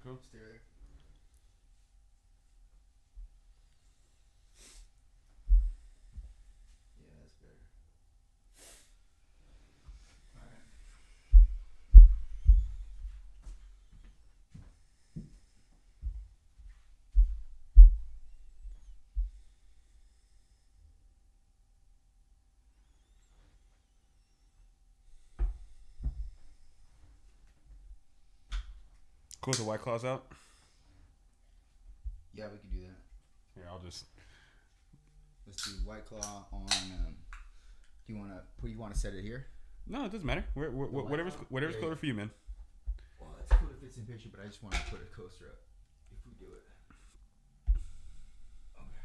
Cool. Stay there. Yeah, that's better. All right. Cool. The White Claw's out. Yeah, we could do that. Here, I'll just. Let's do White Claw on. Do you want to set it here? No, it doesn't matter. Whatever's Yeah, cooler for you, man. Well, it's cool if it's in picture, but I just want to put a coaster up if we do it. Okay.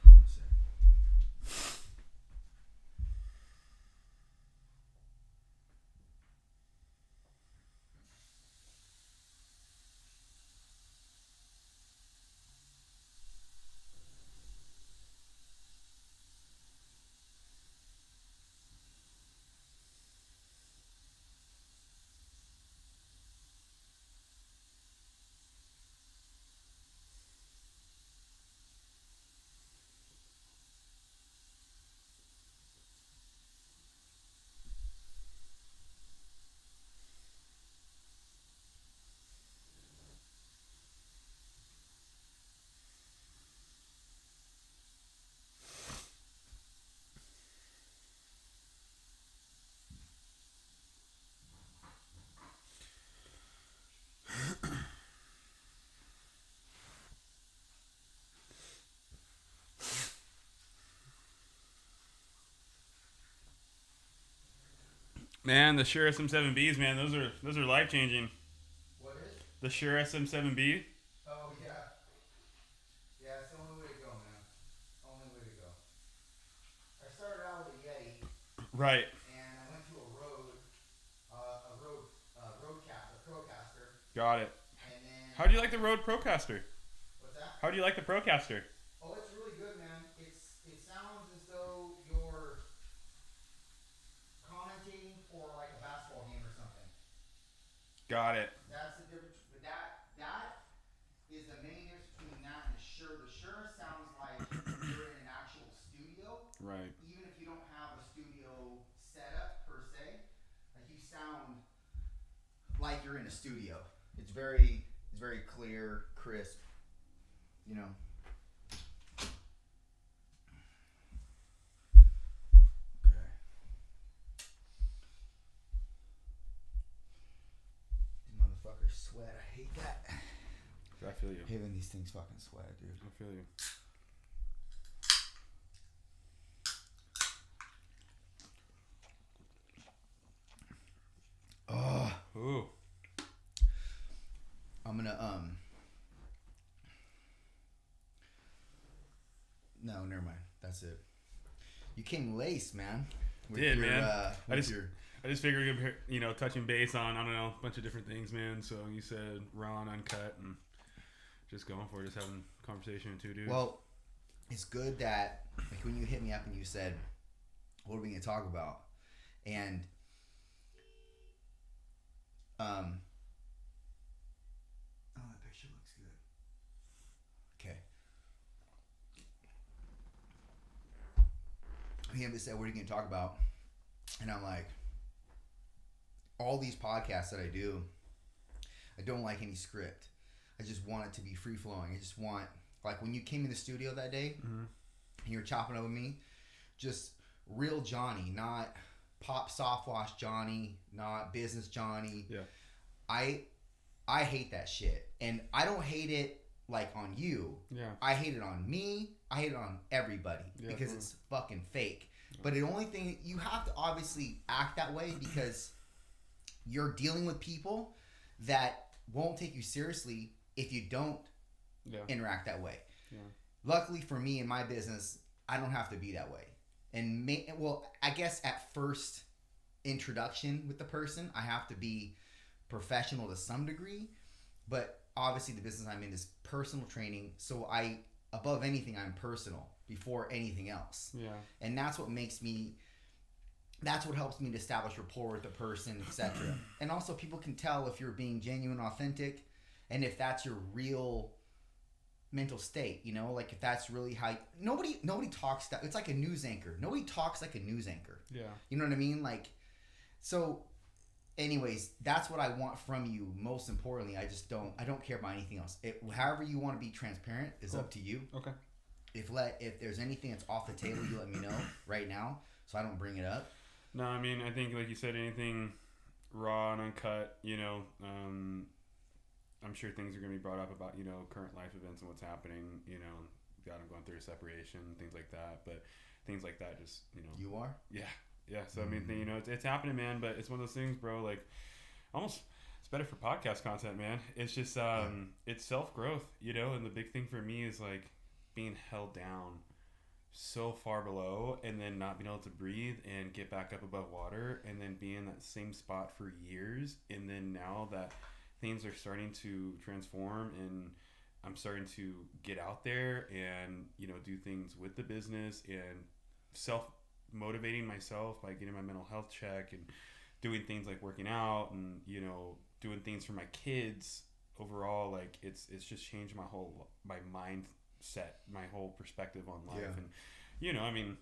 One sec. Man, the Shure SM7Bs, man, those are life changing. What is? The Shure SM7B. Oh yeah. Yeah, it's the only way to go, man. Only way to go. I started out with a Yeti, Right. and I went to a Procaster, Got it. and then. How do you like the Rode Procaster? What's that? How do you like the Procaster? Oh, it's really good, man. It sounds as though you're commentating for like a basketball game or something. Got it. That's the difference. But that is the main difference between that and the Shure. The Shure sounds like you're in an actual studio. Right. Even if you don't have a studio setup per se, like you sound like you're in a studio. It's very clear, crisp. You know. Okay. These motherfuckers sweat. I hate that. I feel you. I hate when these things fucking sweat, dude. I feel you. Oh, Ooh. I'm gonna No, never mind. That's it. You came laced, man. Did, man. I just your figured, touching base on, I don't know, a bunch of different things, man. So you said raw and uncut and just going for it, just having a conversation with two dudes. Well, it's good that like when you hit me up and you said, what are we gonna talk about? And oh, that picture looks good. Okay. He said, what are you going to talk about? And I'm like, all these podcasts that I do, I don't like any script. I just want it to be free flowing. I just want, like when you came in the studio that day, and you were chopping up with me, just real Johnny, not pop soft wash Johnny, not business Johnny. Yeah. I hate that shit. And I don't hate it like on you. Yeah. I hate it on me. I hate it on everybody because it's fucking fake. Yeah. But the only thing, you have to obviously act that way because you're dealing with people that won't take you seriously if you don't interact that way. Yeah. Luckily for me in my business, I don't have to be that way. And I guess at first introduction with the person, I have to be professional to some degree, but obviously the business I'm in is personal training. So above anything, I'm personal before anything else. Yeah. And that's what helps me to establish rapport with the person, etc. And also people can tell if you're being genuine, authentic, and if that's your real mental state, you know, like if that's really how nobody talks that. It's like a news anchor. Nobody talks like a news anchor. Yeah. You know what I mean? Like, so anyways, that's what I want from you. Most importantly, I don't care about anything else. However you want to be transparent is up to you. Okay. If there's anything that's off the table, you let me know right now so I don't bring it up. No, I mean, I think like you said, anything raw and uncut, you know, I'm sure things are going to be brought up about, you know, current life events and what's happening, you know, God, I'm going through a separation, things like that. But things like that just, you know. You are? Yeah. Yeah. So, I mean, you know, it's happening, man. But it's one of those things, bro, like almost it's better for podcast content, man. It's just, it's self-growth, you know. And the big thing for me is like being held down so far below and then not being able to breathe and get back up above water and then be in that same spot for years. And then now that things are starting to transform and I'm starting to get out there and, you know, do things with the business and self-motivating myself by getting my mental health check and doing things like working out and, you know, doing things for my kids overall. Like it's just changed my mindset, my whole perspective on life. Yeah. And, you know, I mean,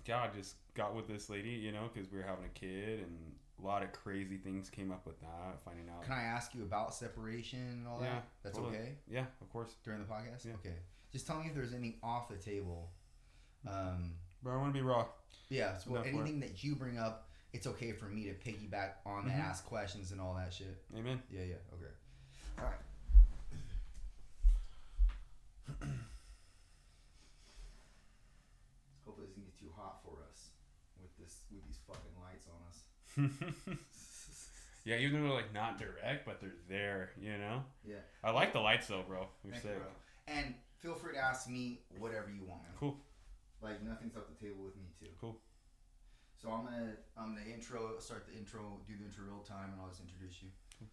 God just got with this lady, you know, because we were having a kid and a lot of crazy things came up with that, finding out. Can I ask you about separation and all that? That's totally. Okay? Yeah, of course. During the podcast? Yeah. Okay. Just tell me if there's anything off the table. Bro, I want to be raw. Yeah, so anything that you bring up, it's okay for me to piggyback on and ask questions and all that shit. Amen. Yeah, okay. All right. Hopefully this doesn't get too hot for us with these fucking lights on us. Yeah, even though they're like not direct, but they're there, you know? Yeah. I like the lights though, bro. You're sick. Bro. And feel free to ask me whatever you want, man. Cool. Like nothing's off the table with me too. Cool. So I'm gonna start the intro, do the intro real time, and I'll just introduce you. Cool.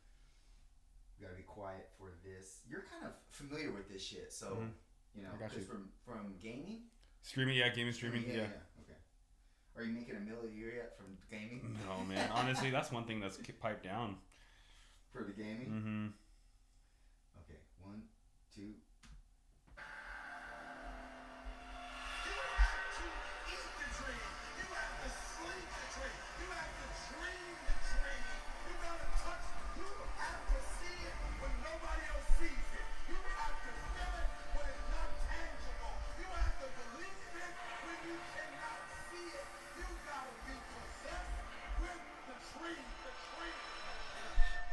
We gotta be quiet for this. You're kind of familiar with this shit, so you know, just from gaming. Streaming, yeah, gaming, streaming, yeah. Okay. Are you making $1 million a year yet from gaming? No, man. Honestly, that's one thing that's piped down. For the gaming? Mm-hmm. Okay, 1, 2.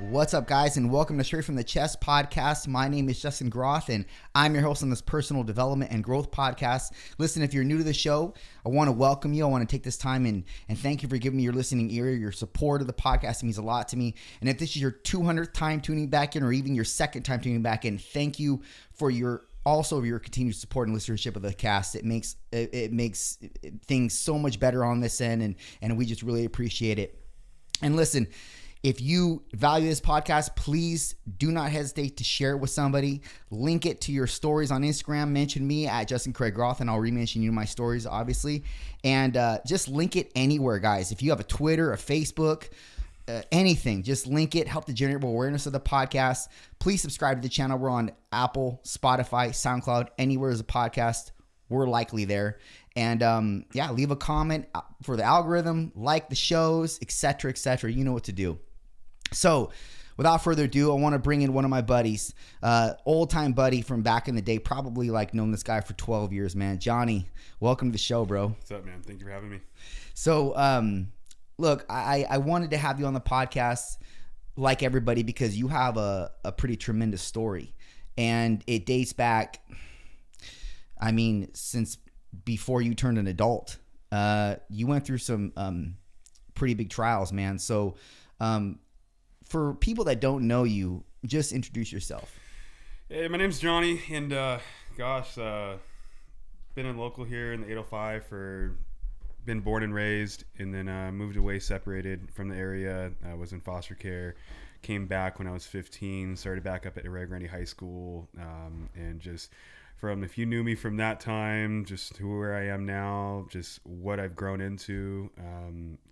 What's up, guys, and welcome to Straight from the Chest podcast. My name is Justin Groth, and I'm your host on this personal development and growth podcast. Listen, if you're new to the show, I want to welcome you. I want to take this time and thank you for giving me your listening ear. Your support of the podcast means a lot to me. And if this is your 200th time tuning back in, or even your second time tuning back in, thank you for your continued support and listenership of the cast. It makes things so much better on this end, and we just really appreciate it. And listen, if you value this podcast, please do not hesitate to share it with somebody. Link it to your stories on Instagram. Mention me at Justin Craig Roth, and I'll re-mention you in my stories, obviously. And just link it anywhere, guys. If you have a Twitter, a Facebook, anything, just link it. Help to generate more awareness of the podcast. Please subscribe to the channel. We're on Apple, Spotify, SoundCloud, anywhere as a podcast. We're likely there. And leave a comment for the algorithm, like the shows, etc., etc. You know what to do. So, without further ado, I want to bring in one of my buddies, old-time buddy from back in the day, probably like known this guy for 12 years, man. Jonny, welcome to the show, bro. What's up, man? Thank you for having me. So, look, I wanted to have you on the podcast like everybody because you have a pretty tremendous story. And it dates back, I mean, since before you turned an adult. You went through some pretty big trials, man. So, for people that don't know you, just introduce yourself. Hey, my name's Jonny, and been in local here in the 805 been born and raised, and then moved away, separated from the area. I was in foster care, came back when I was 15, started back up at Rio Grande High School, and just from, if you knew me from that time, just where I am now, just what I've grown into,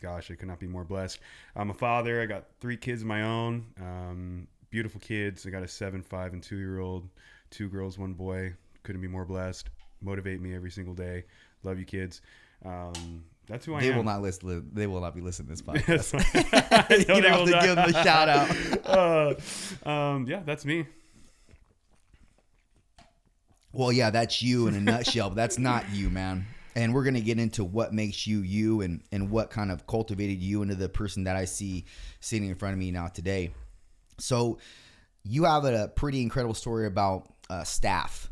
gosh, I could not be more blessed. I'm a father. I got 3 kids of my own, beautiful kids. I got a 7, 5, and 2-year-old, 2 girls, 1 boy. Couldn't be more blessed. Motivate me every single day. Love you, kids. That's who I am. They will not listen. They will not be listening to this podcast. No, You they have will to not. give them the shout out. Yeah, that's me. Well, yeah, that's you in a nutshell, but that's not you, man. And we're going to get into what makes you you and what kind of cultivated you into the person that I see sitting in front of me now today. So you have a pretty incredible story about staff.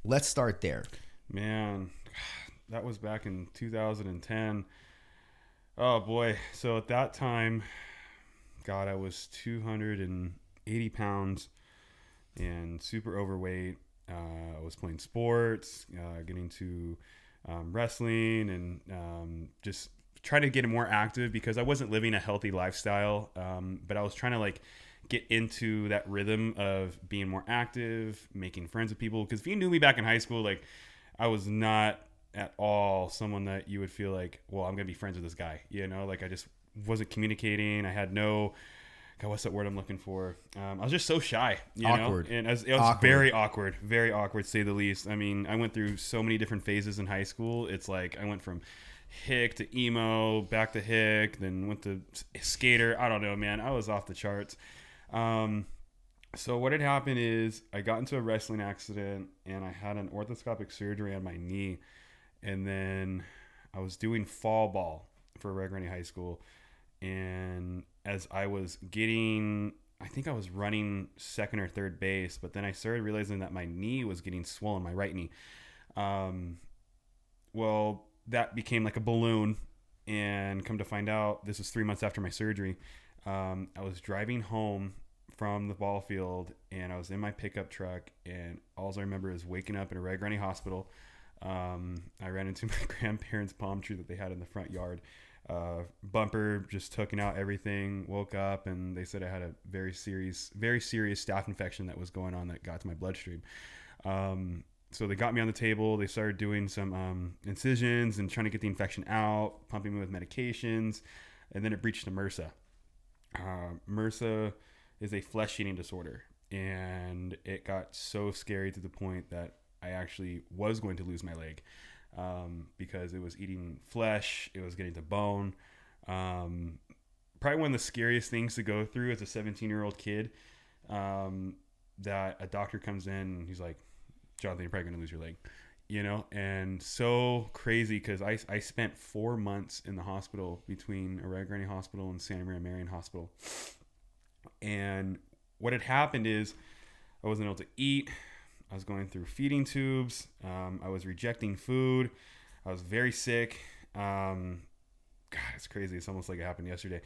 Let's start there. Man, that was back in 2010. Oh, boy. So at that time, God, I was 280 pounds and super overweight. I was playing sports, getting to wrestling, and just trying to get more active because I wasn't living a healthy lifestyle. But I was trying to like get into that rhythm of being more active, making friends with people. Because if you knew me back in high school, like I was not at all someone that you would feel like, well, I'm gonna be friends with this guy. You know, like I just wasn't communicating. I had no. God, what's that word I'm looking for? I was just so shy, you Awkward. know, and it was very awkward, to say the least. I mean, I went through so many different phases in high school. It's like I went from hick to emo, back to hick, then went to skater. I don't know, man. I was off the charts. So what had happened is I got into a wrestling accident and I had an orthoscopic surgery on my knee, and then I was doing fall ball for Rio Grande High School. And as I was getting, I think I was running second or third base, but then I started realizing that my knee was getting swollen, my right knee. Well, that became like a balloon, and come to find out, this was 3 months after my surgery. I was driving home from the ball field, and I was in my pickup truck, and all I remember is waking up in a Rio Grande hospital. I ran into my grandparents' palm tree that they had in the front yard. Bumper just took out everything, woke up, and they said I had a very serious staph infection that was going on that got to my bloodstream. So they got me on the table. They started doing some incisions and trying to get the infection out, pumping me with medications, and then it breached to MRSA. MRSA is a flesh-eating disorder, and it got so scary to the point that I actually was going to lose my leg. Because it was eating flesh, it was getting to bone. Probably one of the scariest things to go through as a 17-year-old kid, that a doctor comes in and he's like, Jonathan, you're probably going to lose your leg, you know? And so crazy because I spent 4 months in the hospital between Rio Grande Hospital and Santa Maria Marian Hospital. And what had happened is I wasn't able to eat. I was going through feeding tubes. I was rejecting food. I was very sick. God, it's crazy. It's almost like it happened yesterday.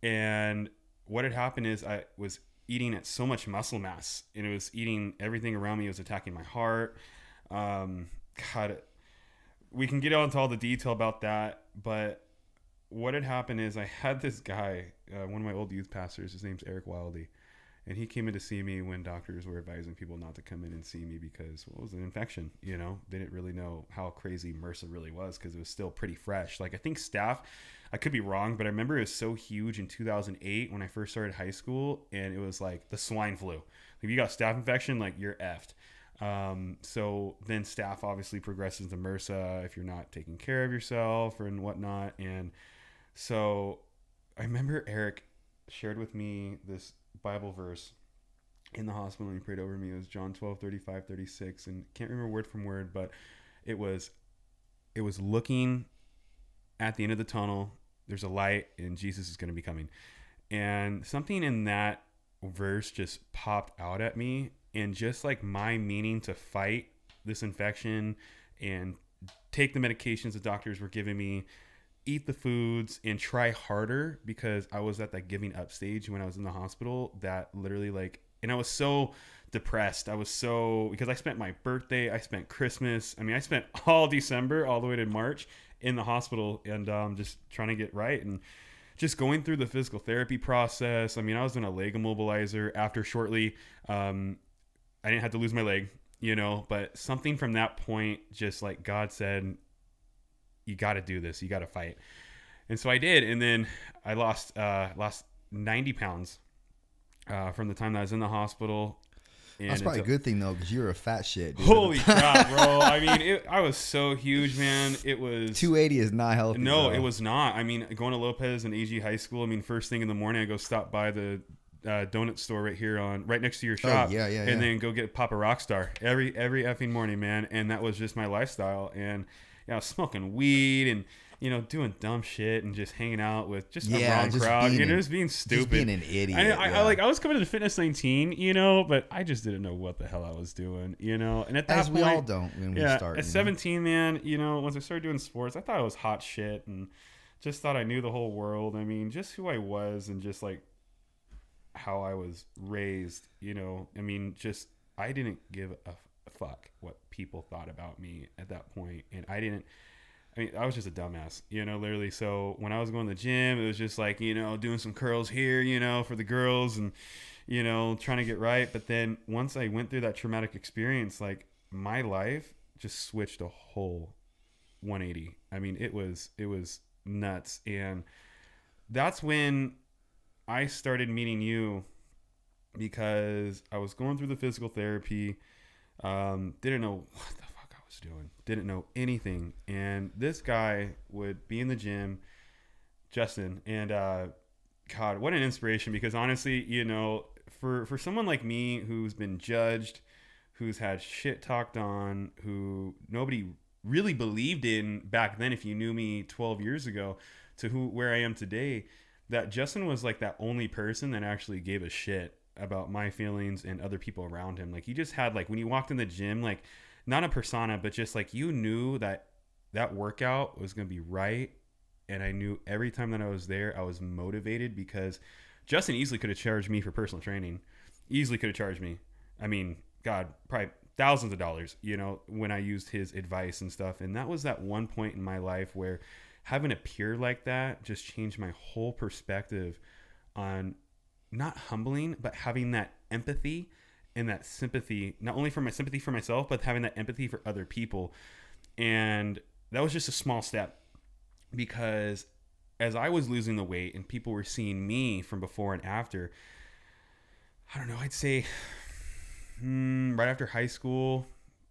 And what had happened is I was eating at so much muscle mass, and it was eating everything around me. It was attacking my heart. God, we can get into all the detail about that. But what had happened is I had this guy, one of my old youth pastors. His name's Eric Wildy. And he came in to see me when doctors were advising people not to come in and see me because, well, it was an infection, you know? They didn't really know how crazy MRSA really was because it was still pretty fresh. Like, I think staph, I could be wrong, but I remember it was so huge in 2008 when I first started high school, and it was like the swine flu. If you got staph infection, like, you're effed. So then staph obviously progresses to MRSA if you're not taking care of yourself and whatnot. And so I remember Eric shared with me this Bible verse in the hospital, and he prayed over me. It was John 12:35-36, and can't remember word from word, but it was looking at the end of the tunnel. There's a light, and Jesus is going to be coming. And something in that verse just popped out at me, and just like my meaning to fight this infection and take the medications the doctors were giving me, eat the foods, and try harder, because I was at that giving up stage when I was in the hospital that literally like, and I was so depressed. Because I spent my birthday, I spent Christmas. I mean, I spent all December all the way to March in the hospital, and just trying to get right. And just going through the physical therapy process. I mean, I was in a leg immobilizer after shortly. I didn't have to lose my leg, you know, but something from that point, just like God said, you got to do this. You got to fight. And so I did. And then I lost 90 pounds from the time that I was in the hospital. And that's probably a good thing though, because you're a fat shit, dude. Holy crap, bro. I mean, I was so huge, man. It was 280 is not healthy. No, bro. it was not. I mean, going to Lopez and AG High School, I mean, first thing in the morning, I go stop by the donut store right next to your shop. And then go get Papa Rockstar every effing morning, man. And that was just my lifestyle. And I was smoking weed and, you know, doing dumb shit and just hanging out with just a wrong crowd. You know, just being stupid. Just being an idiot. I was coming to Fitness 19, you know, but I just didn't know what the hell I was doing, you know. And at that point, we all don't when we start. At 17, man, you know, once I started doing sports, I thought I was hot shit and just thought I knew the whole world. I mean, just who I was and just like how I was raised, you know. I mean, just I didn't give a fuck what people thought about me at that point, and I was just a dumbass, you know, literally. So when I was going to the gym, it was just like, you know, doing some curls here, you know, for the girls and, you know, trying to get right. But then once I went through that traumatic experience, like my life just switched a whole 180. I mean, it was nuts. And that's when I started meeting you, because I was going through the physical therapy, didn't know what the fuck I was doing, didn't know anything. And this guy would be in the gym, Justin, and God, what an inspiration, because honestly, you know, for someone like me who's been judged, who's had shit talked on, who nobody really believed in back then, if you knew me 12 years ago, to where I am today, that Justin was like that only person that actually gave a shit about my feelings and other people around him. Like, he just had, like, when you walked in the gym, like, not a persona, but just like, you knew that workout was going to be right. And I knew every time that I was there, I was motivated, because Justin easily could have charged me for personal training. Easily could have charged me. I mean, God, probably thousands of dollars, you know, when I used his advice and stuff. And that was that one point in my life where having a peer like that just changed my whole perspective on not humbling, but having that empathy and that sympathy, not only for my sympathy for myself, but having that empathy for other people. And that was just a small step, because as I was losing the weight and people were seeing me from before and after, I don't know, I'd say right after high school,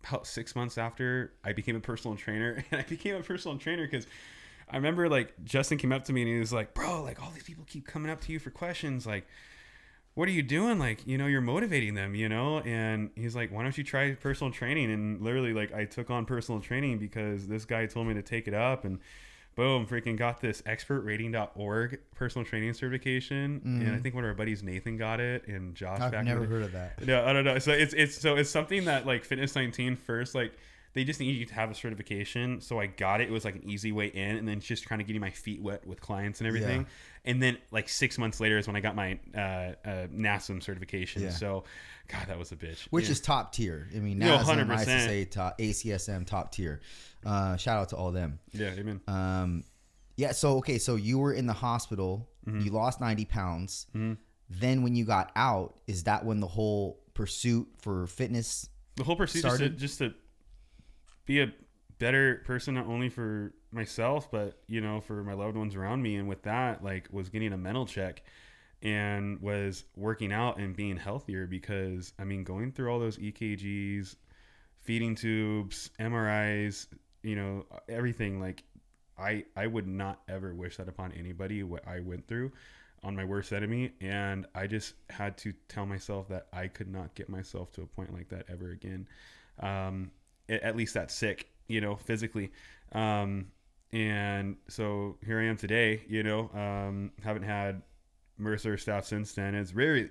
about 6 months after, I became a personal trainer. And I became a personal trainer because I remember, like, Justin came up to me and he was like, bro, like, all these people keep coming up to you for questions. Like, what are you doing? Like, you know, you're motivating them, you know? And he's like, why don't you try personal training? And literally, like, I took on personal training because this guy told me to take it up, and boom, freaking got this expertrating.org personal training certification. And I think one of our buddies, Nathan, got it, and Josh. I've never heard of that. No, I don't know. So it's something that, like, Fitness 19 first, like, they just need you to have a certification. So I got it. It was like an easy way in, and then just kind of getting my feet wet with clients and everything. Yeah. And then like 6 months later is when I got my NASM certification. Yeah. So, God, that was a bitch. Which is top tier. I mean, NASM, ISSA, top, ACSM, top tier. Shout out to all them. Yeah, amen. Yeah, so, okay, so you were in the hospital. You lost 90 pounds. Then when you got out, is that when the whole pursuit for fitness started? just to be a better person, not only for myself, but, you know, for my loved ones around me. And with that, like, was getting a mental check and was working out and being healthier, because, I mean, going through all those EKGs, feeding tubes, MRIs, you know, everything, like, I would not ever wish that upon anybody, what I went through on my worst enemy. And I just had to tell myself that I could not get myself to a point like that ever again. At least that sick, you know, physically. And so here I am today, you know, haven't had Mercer stuff since then. It's very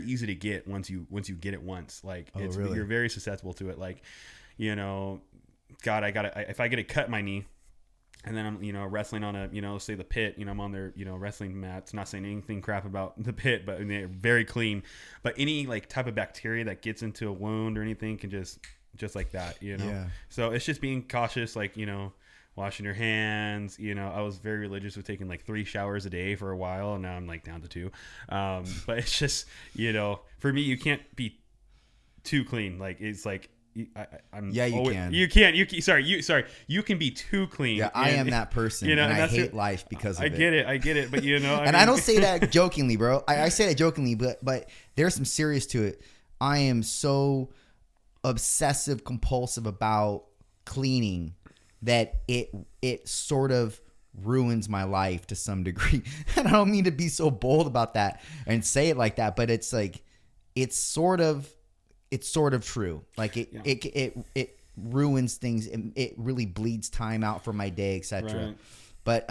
easy to get once you get it once. Like, really? You're very susceptible to it. Like, you know, God, if I get a cut in my knee, and then I'm, you know, wrestling on a, you know, say the pit, you know, I'm on their, you know, wrestling mats, not saying anything crap about the pit, but they're very clean. But any, like, type of bacteria that gets into a wound or anything can just like that, you know? Yeah. So it's just being cautious, like, you know, washing your hands. You know, I was very religious with taking like 3 showers a day for a while, and now I'm like down to 2. But it's just, you know, for me, you can't be too clean. Like it's like I'm yeah, you always, can. You can't. You can be too clean. Yeah, I am that person. You know, and I hate life because of it. I get it. But you know, and I don't say that jokingly, bro. I say that jokingly, but there's some serious to it. I am so obsessive compulsive about cleaning that it sort of ruins my life to some degree. And I don't mean to be so bold about that and say it like that, but it's like it's sort of true. Like it ruins things, and it really bleeds time out for my day, etc. Right. But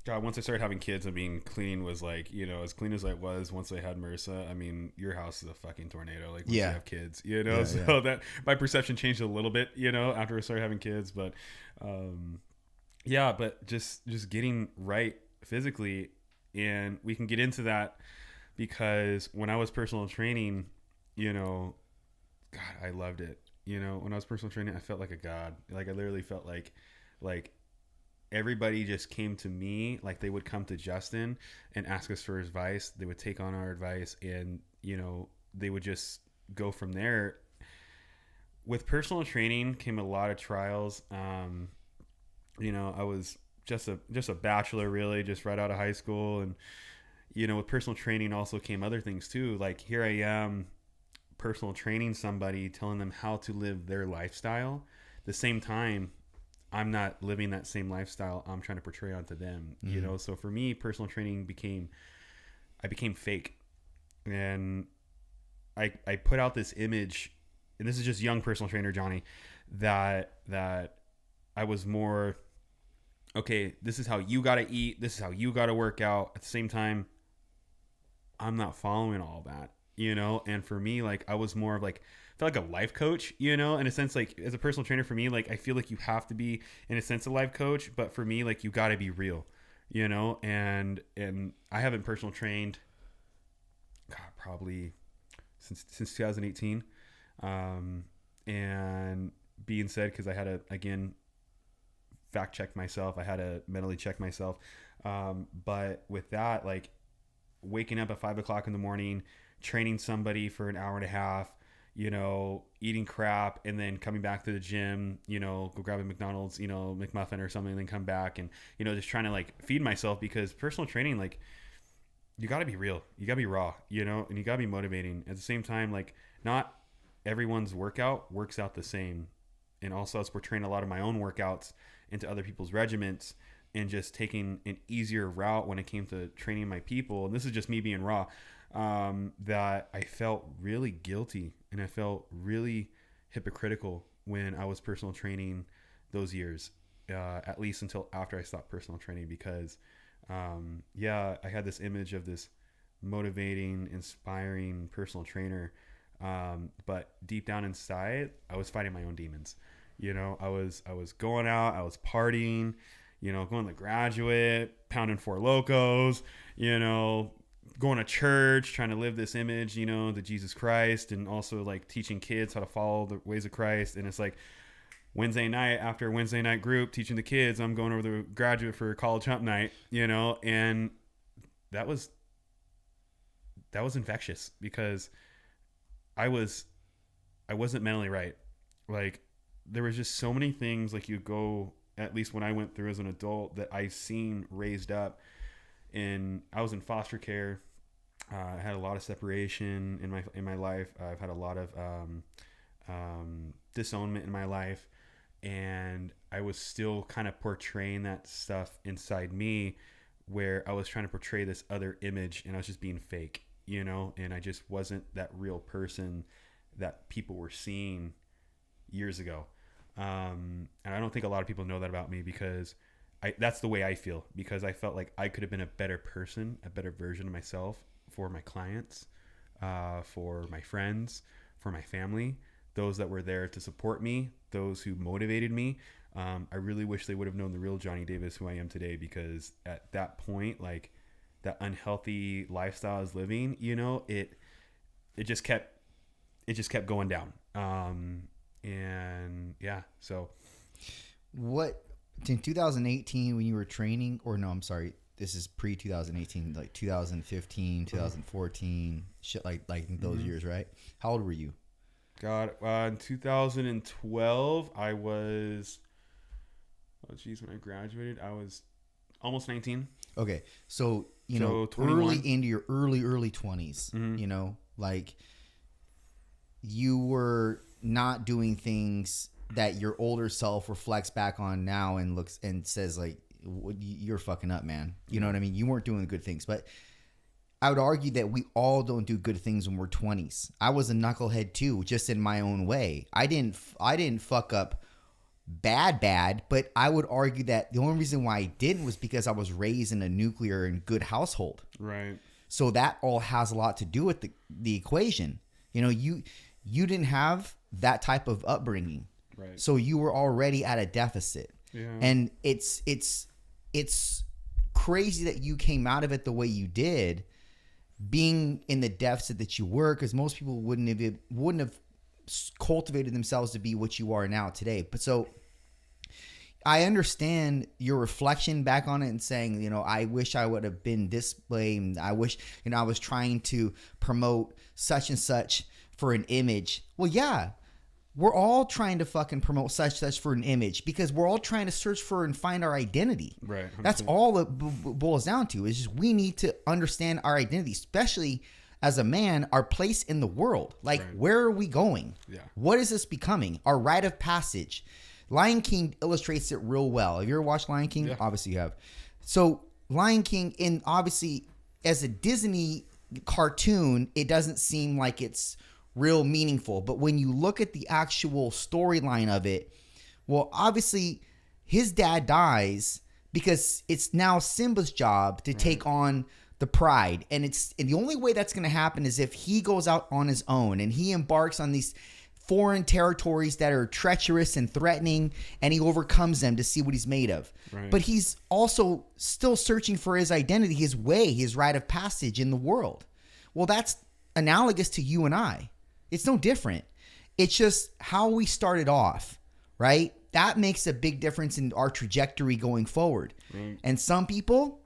God, once I started having kids, I mean, cleaning was like, you know, as clean as I was once I had MRSA. I mean, your house is a fucking tornado. Like, once you have kids, you know, that my perception changed a little bit, you know, after I started having kids. But, but just getting right physically, and we can get into that because when I was personal training, you know, God, I loved it. You know, when I was personal training, I felt like a god. Like, I literally felt like everybody just came to me. Like, they would come to Justin and ask us for advice. They would take on our advice, and, you know, they would just go from there. With personal training came a lot of trials. You know, I was just a bachelor, really, just right out of high school. And, you know, with personal training also came other things too. Like, here I am, personal training somebody, telling them how to live their lifestyle. The same time, I'm not living that same lifestyle I'm trying to portray onto them, you know? So for me, personal training I became fake. And I put out this image, and this is just young personal trainer Johnny, that I was more, okay, this is how you got to eat. This is how you got to work out. At the same time, I'm not following all that, you know? And for me, like, I was more of like, felt like a life coach, you know, in a sense. Like, as a personal trainer, for me, like, I feel like you have to be, in a sense, a life coach, but for me, like, you got to be real, you know. And I haven't personal trained, God, probably since 2018. And being said, because I had to, again, fact check myself, I had to mentally check myself, but with that, like, waking up at 5 o'clock in the morning, training somebody for an hour and a half, you know, eating crap, and then coming back to the gym, you know, go grab a McDonald's, you know, McMuffin or something, and then come back and, you know, just trying to like feed myself, because personal training, like, you got to be real, you got to be raw, you know, and you got to be motivating at the same time. Like, not everyone's workout works out the same. And also, I was portraying a lot of my own workouts into other people's regiments, and just taking an easier route when it came to training my people. And this is just me being raw, that I felt really guilty, and I felt really hypocritical when I was personal training those years, at least until after I stopped personal training, because I had this image of this motivating, inspiring personal trainer, but deep down inside, I was fighting my own demons. You know, I was going out, I was partying, you know, going to Graduate, pounding Four Locos, you know, going to church, trying to live this image, you know, the Jesus Christ, and also like teaching kids how to follow the ways of Christ. And it's like Wednesday night, after Wednesday night group, teaching the kids, I'm going over to Graduate for college hump night, you know, and that was infectious, because I wasn't mentally right. Like, there was just so many things, like, you go, at least when I went through as an adult, that I've seen raised up. And I was in foster care. I had a lot of separation in my life. I've had a lot of disownment in my life, and I was still kind of portraying that stuff inside me, where I was trying to portray this other image, and I was just being fake, you know, and I just wasn't that real person that people were seeing years ago. And I don't think a lot of people know that about me, because that's the way I feel, because I felt like I could have been a better person, a better version of myself for my clients, for my friends, for my family, those that were there to support me, those who motivated me. I really wish they would have known the real Jonny Davis, who I am today, because at that point, like, that unhealthy lifestyle I was living, you know, it just kept going down. And yeah, so what in 2018 when you were training, or no, I'm sorry, this is pre 2018, like 2015, 2014, shit like those years, right? How old were you? God, in 2012, I was, when I graduated, I was almost 19. Okay, so you So know, 21. early into your early 20s, you know, like you were not doing things that your older self reflects back on now and looks and says like, you're fucking up, man. You know what I mean? You weren't doing good things, but I would argue that we all don't do good things when we're 20s. I was a knucklehead too, just in my own way. I didn't fuck up bad, but I would argue that the only reason why I didn't was because I was raised in a nuclear and good household. Right. So that all has a lot to do with the equation. You know, you didn't have that type of upbringing. Right. So you were already at a deficit. Yeah. And it's crazy that you came out of it the way you did, being in the deficit that you were, because most people wouldn't have cultivated themselves to be what you are now today. But so I understand your reflection back on it and saying, you know, I wish I would have been this way. And I wish, you know, I was trying to promote such and such for an image. Well, yeah, we're all trying to fucking promote such for an image because we're all trying to search for and find our identity. Right. 100%. That's all it boils down to, is just we need to understand our identity, especially as a man, our place in the world. Like, Right. Where are we going? Yeah. What is this becoming? Our rite of passage. Lion King illustrates it real well. Have you ever watched Lion King? Yeah. Obviously you have. So Lion King, obviously as a Disney cartoon, it doesn't seem like it's real meaningful. But when you look at the actual storyline of it, well, obviously his dad dies because it's now Simba's job to take on the pride. And the only way that's going to happen is if he goes out on his own and he embarks on these foreign territories that are treacherous and threatening, and he overcomes them to see what he's made of. Right. But he's also still searching for his identity, his way, his rite of passage in the world. Well, that's analogous to you and I. It's no different. It's just how we started off, right? That makes a big difference in our trajectory going forward. Right. And some people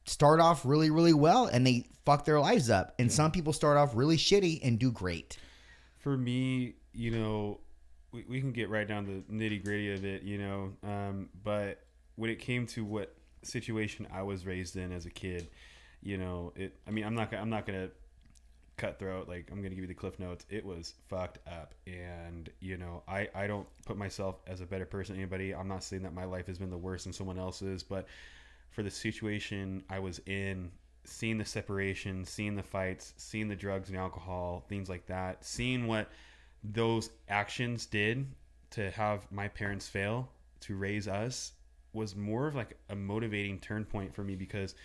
start off really, really well and they fuck their lives up. And some people start off really shitty and do great. For me, you know, we can get right down to the nitty gritty of it, you know, but when it came to what situation I was raised in as a kid, you know, I'm not gonna cutthroat, like I'm gonna give you the cliff notes. It was fucked up, and you know, I don't put myself as a better person than anybody. I'm not saying that my life has been the worst than someone else's, but for the situation I was in, seeing the separation, seeing the fights, seeing the drugs and alcohol, things like that, seeing what those actions did to have my parents fail to raise us was more of like a motivating turn point for me, because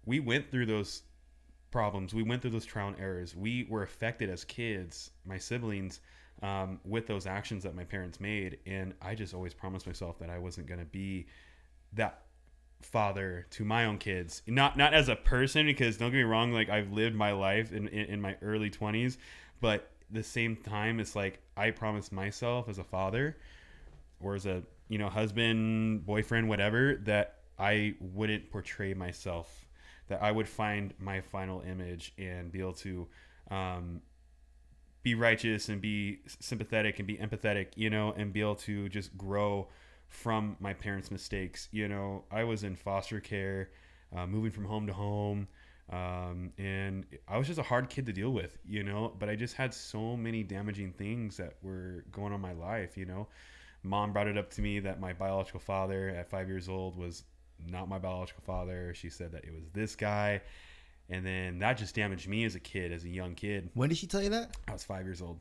we went through those problems. We went through those trial and errors. We were affected as kids, my siblings, with those actions that my parents made. And I just always promised myself that I wasn't going to be that father to my own kids, not as a person, because don't get me wrong, like I've lived my life in my early 20s, but at the same time, it's like I promised myself as a father or as a, you know, husband, boyfriend, whatever, that I wouldn't portray myself, that I would find my final image and be able to be righteous and be sympathetic and be empathetic, you know, and be able to just grow from my parents' mistakes. You know, I was in foster care, moving from home to home, and I was just a hard kid to deal with, you know, but I just had so many damaging things that were going on in my life, you know. Mom brought it up to me that my biological father at 5 years old was not my biological father. She said that it was this guy, and then that just damaged me as a kid, as a young kid. When did she tell you that? I was 5 years old.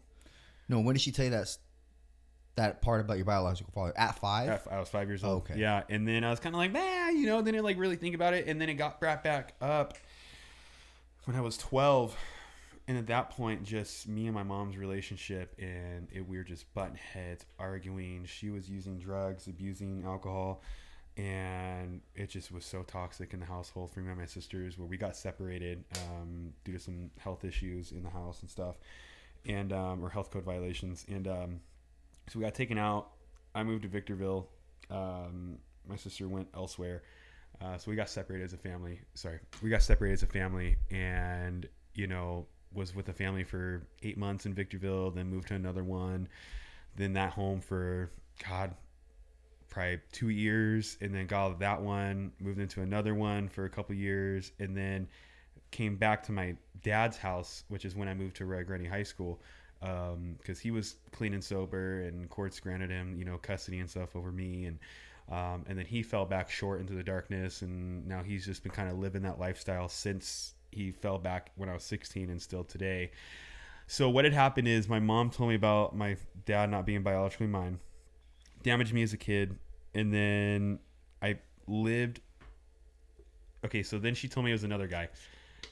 No, when did she tell you that part about your biological father? At 5? I was 5 years old. Okay. Yeah, and then I was kind of like, man, you know, then I like really think about it, and then it got brought back up when I was 12, and at that point, just me and my mom's relationship, and we were just butting heads, arguing. She was using drugs, abusing alcohol, and it just was so toxic in the household for me and my sisters, where we got separated due to some health issues in the house and stuff, and or health code violations, and so we got taken out. I moved to Victorville, My sister went elsewhere. So we got separated as a family. We got separated as a family, and was with a family for 8 months in Victorville, then moved to another one, then that home for probably 2 years, and then got out of that one, moved into another one for a couple years, and then came back to my dad's house, which is when I moved to Red Granny High School, because he was clean and sober, and courts granted him, custody and stuff over me, and then he fell back short into the darkness, and now he's just been kind of living that lifestyle since he fell back when I was 16 and still today. So what had happened is my mom told me about my dad not being biologically mine, damaged me as a kid, and then I lived. Okay, so then she told me it was another guy.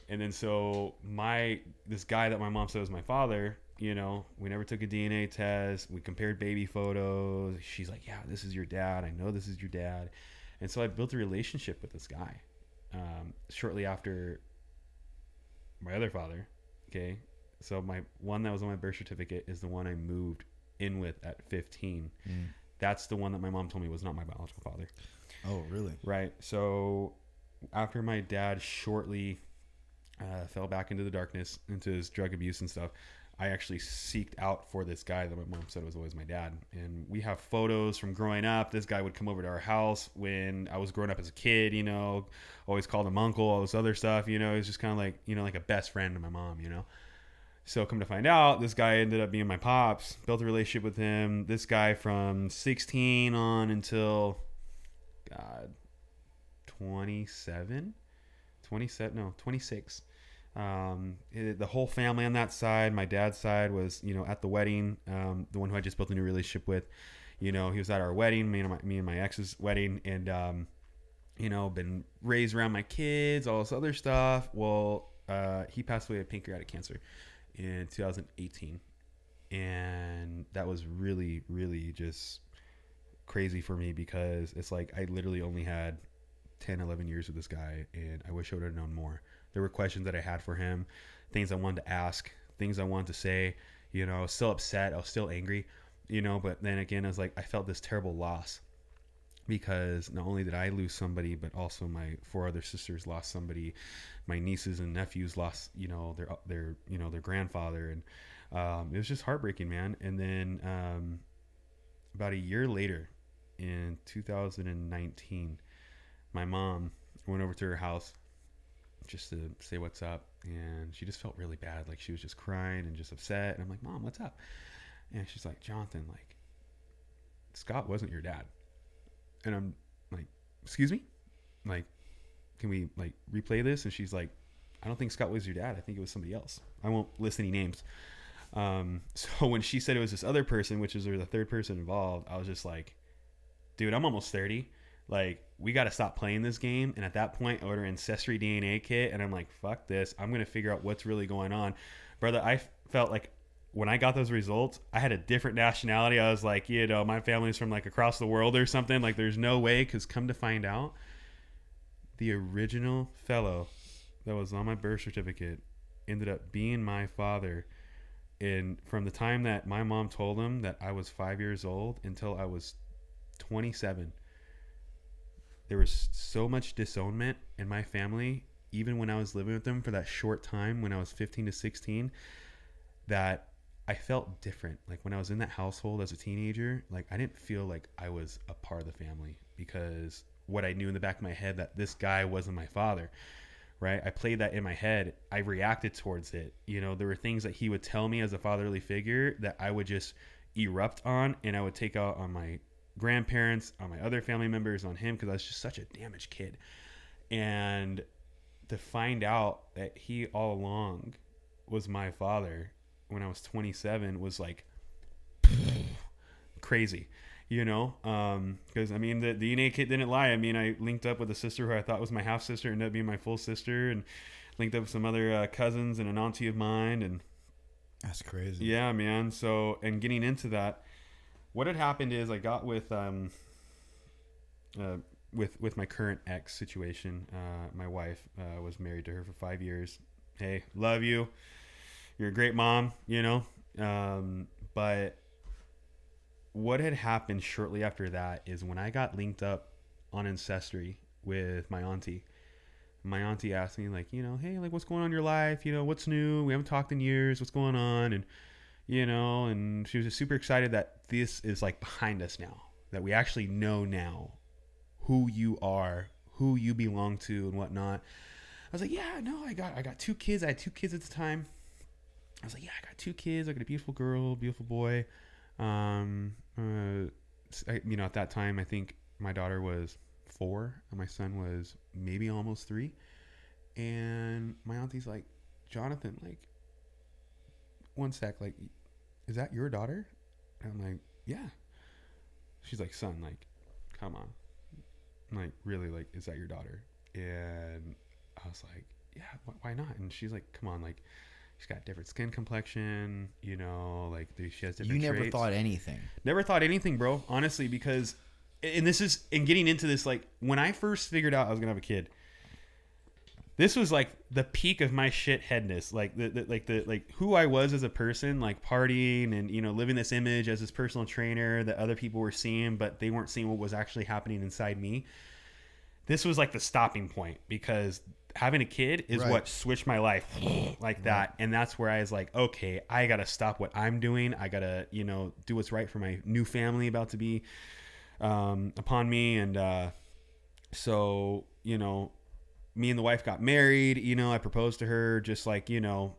And then so this guy that my mom said was my father, we never took a DNA test. We compared baby photos. She's like, yeah, this is your dad. I know this is your dad. And so I built a relationship with this guy shortly after my other father. Okay. So my one that was on my birth certificate is the one I moved in with at 15. That's the one that my mom told me was not my biological father. Oh, really? Right. So after my dad shortly fell back into the darkness, into his drug abuse and stuff, I actually seeked out for this guy that my mom said was always my dad. And we have photos from growing up. This guy would come over to our house when I was growing up as a kid, always called him uncle, all this other stuff, he was just kind of like, like a best friend to my mom, So come to find out, this guy ended up being my pops, built a relationship with him. This guy from 16 on until, 26. The whole family on that side, my dad's side was, at the wedding, the one who I just built a new relationship with, he was at our wedding, me and my ex's wedding, and, been raised around my kids, all this other stuff. Well, he passed away of pancreatic cancer in 2018. And that was really, really just crazy for me, because it's like, I literally only had 10, 11 years with this guy, and I wish I would have known more. There were questions that I had for him, things I wanted to ask, things I wanted to say. I was still upset. I was still angry, but then again, I was like, I felt this terrible loss, because not only did I lose somebody, but also my 4 other sisters lost somebody. My nieces and nephews lost, their grandfather. And it was just heartbreaking, man. And then about a year later, in 2019, my mom went over to her house just to say what's up, and she just felt really bad, like she was just crying and just upset. And I'm like, Mom, what's up? And she's like, Jonathan, like, Scott wasn't your dad. And I'm like, excuse me, like, can we like replay this? And she's like, I don't think Scott was your dad. I think it was somebody else. I won't list any names. So when she said it was this other person, which is the third person involved, I was just like, dude, I'm almost 30. Like, we got to stop playing this game. And at that point, I ordered an ancestry DNA kit, and I'm like, fuck this. I'm going to figure out what's really going on. Brother, I felt like when I got those results, I had a different nationality. I was like, my family's from like across the world or something. Like, there's no way, because come to find out, the original fellow that was on my birth certificate ended up being my father. And from the time that my mom told him that I was 5 years old until I was 27, there was so much disownment in my family, even when I was living with them for that short time when I was 15 to 16, that I felt different. Like, when I was in that household as a teenager, like, I didn't feel like I was a part of the family, because what I knew in the back of my head, that this guy wasn't my father, right? I played that in my head. I reacted towards it. There were things that he would tell me as a fatherly figure that I would just erupt on, and I would take out on my grandparents, on my other family members, on him, because I was just such a damaged kid. And to find out that he all along was my father when I was 27 was like crazy, because I mean, the DNA kit didn't lie. I mean, I linked up with a sister who I thought was my half sister, ended up being my full sister, and linked up with some other cousins and an auntie of mine. And that's crazy. Yeah, man. So, and getting into that, what had happened is I got with my current ex situation. My wife was married to her for 5 years. Hey, love you. You're a great mom, but what had happened shortly after that is when I got linked up on Ancestry with my auntie asked me, like, you know, hey, like, what's going on in your life? You know, what's new? We haven't talked in years. What's going on? And, you know, and she was just super excited that this is like behind us now, that we actually know now who you are, who you belong to and whatnot. I was like, yeah, no, I got 2 kids. I had 2 kids at the time. I was like, yeah, I got 2 kids. I got a beautiful girl, beautiful boy. You know, at that time, I think my daughter was 4 and my son was maybe almost 3. And my auntie's like, Jonathan, like, one sec, like, is that your daughter? And I'm like, yeah. She's like, son, like, come on. I'm like, really, like, is that your daughter? And I was like, yeah, why not? And she's like, come on, like, she's got different skin complexion, you know, like, she has different You never traits. thought anything. Never thought anything, bro, honestly, because, and this is, and getting into this, like, when I first figured out I was going to have a kid, this was like the peak of my shitheadness, like the who I was as a person, like partying and, you know, living this image as this personal trainer that other people were seeing, but they weren't seeing what was actually happening inside me. This was like the stopping point, because having a kid is what switched my life like that. And that's where I was like, okay, I got to stop what I'm doing. I got to, you know, do what's right for my new family about to be upon me. And so, you know, me and the wife got married. You know, I proposed to her just like, you know,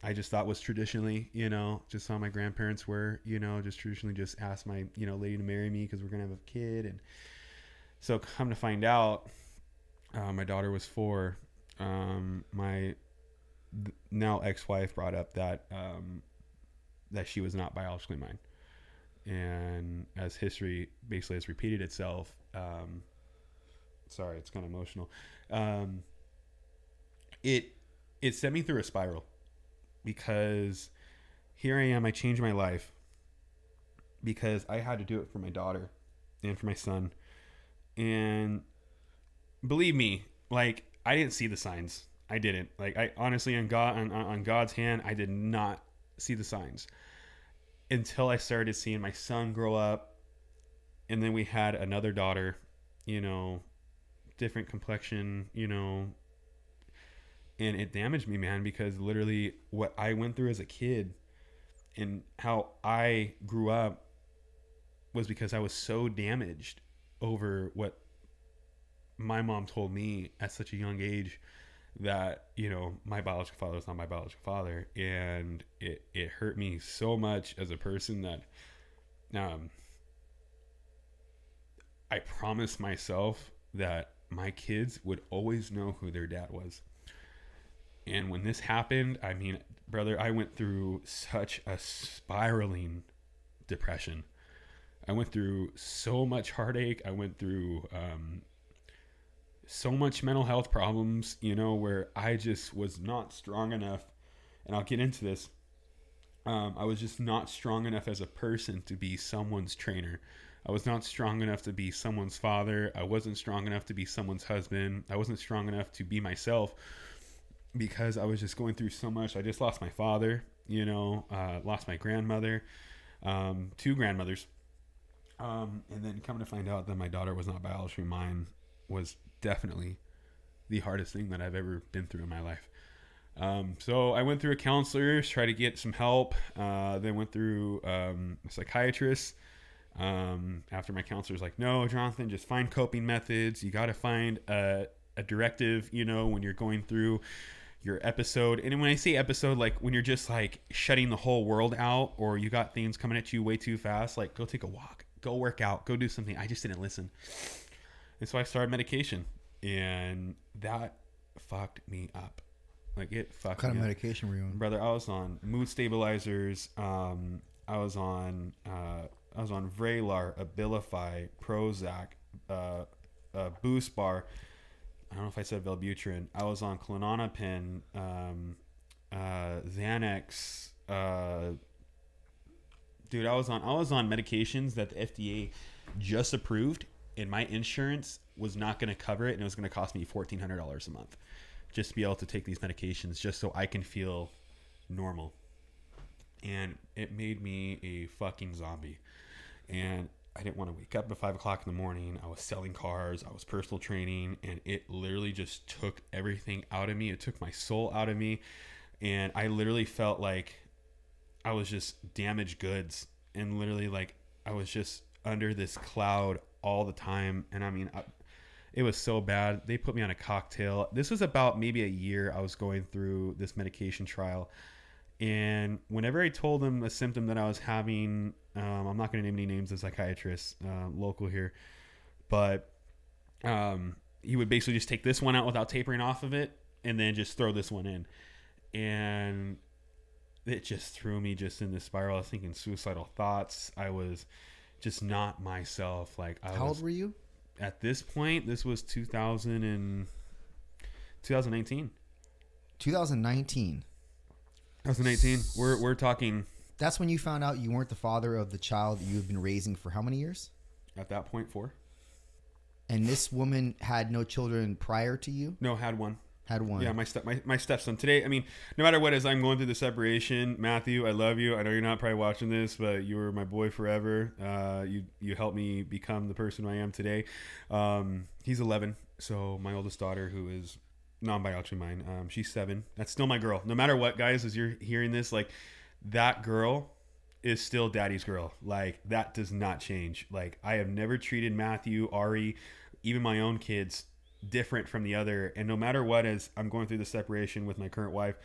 I just thought was traditionally, you know, just how my grandparents were, you know, just traditionally just asked my, you know, lady to marry me because we're going to have a kid. And so come to find out, my daughter was 4. My now ex-wife brought up that that she was not biologically mine. And as history basically has repeated itself, sorry, it's kind of emotional. It sent me through a spiral, because here I am, I changed my life because I had to do it for my daughter and for my son. And believe me, like, I didn't see the signs. I didn't. Like, I honestly, on God's hand, I did not see the signs until I started seeing my son grow up. And then we had another daughter, you know, different complexion, you know, and it damaged me, man, because literally what I went through as a kid and how I grew up was because I was so damaged over what my mom told me at such a young age, that, you know, my biological father was not my biological father. And it hurt me so much as a person that I promised myself that my kids would always know who their dad was. And when this happened, I mean, brother, I went through such a spiraling depression. I went through so much heartache. I went through so much mental health problems, you know, where I just was not strong enough. And I'll get into this. I was just not strong enough as a person to be someone's trainer. I was not strong enough to be someone's father. I wasn't strong enough to be someone's husband. I wasn't strong enough to be myself, because I was just going through so much. I just lost my father, you know, lost my grandmother, 2 grandmothers. And then coming to find out that my daughter was not biologically mine was definitely the hardest thing that I've ever been through in my life. So I went through a counselor, tried to get some help, then went through a psychiatrist. After my counselor's like, no, Jonathan, just find coping methods. You got to find a directive, you know, when you're going through your episode. And when I say episode, like when you're just like shutting the whole world out, or you got things coming at you way too fast, like go take a walk, go work out, go do something. I just didn't listen. And so I started medication, and that fucked me up. Like, it fucked me up. What kind of medication were you on? Brother, I was on mood stabilizers. I was on Vraylar, Abilify, Prozac, Boost Bar. I don't know if I said Velbutrin. I was on Klonopin, Xanax. Dude, I was on medications that the FDA just approved, and my insurance was not going to cover it, and it was going to cost me $1,400 a month just to be able to take these medications just so I can feel normal. And it made me a fucking zombie. And I didn't want to wake up at 5 o'clock in the morning. I was selling cars. I was personal training, and it literally just took everything out of me. It took my soul out of me. And I literally felt like I was just damaged goods, and literally like I was just under this cloud all the time. And I mean, it was so bad. They put me on a cocktail. This was about maybe a year I was going through this medication trial. And whenever I told them the symptom that I was having, I'm not going to name any names of psychiatrists local here, but he would basically just take this one out without tapering off of it and then just throw this one in. And it just threw me just in this spiral. I was thinking suicidal thoughts. I was just not myself. Like, How old were you? At this point, this was 2019. 2019. 2018. We're talking. That's when you found out you weren't the father of the child that you had been raising for how many years? At that point, 4. And this woman had no children prior to you? No, had one. Had one. Yeah, my stepson. Today, I mean, no matter what, as I'm going through the separation, Matthew, I love you. I know you're not probably watching this, but you were my boy forever. You helped me become the person I am today. He's 11, so my oldest daughter, who is non-biologically mine, she's 7. That's still my girl. No matter what, guys, as you're hearing this, like, that girl is still daddy's girl. Like, that does not change. Like, I have never treated Matthew, Ari, even my own kids different from the other. And no matter what, as I'm going through the separation with my current wife,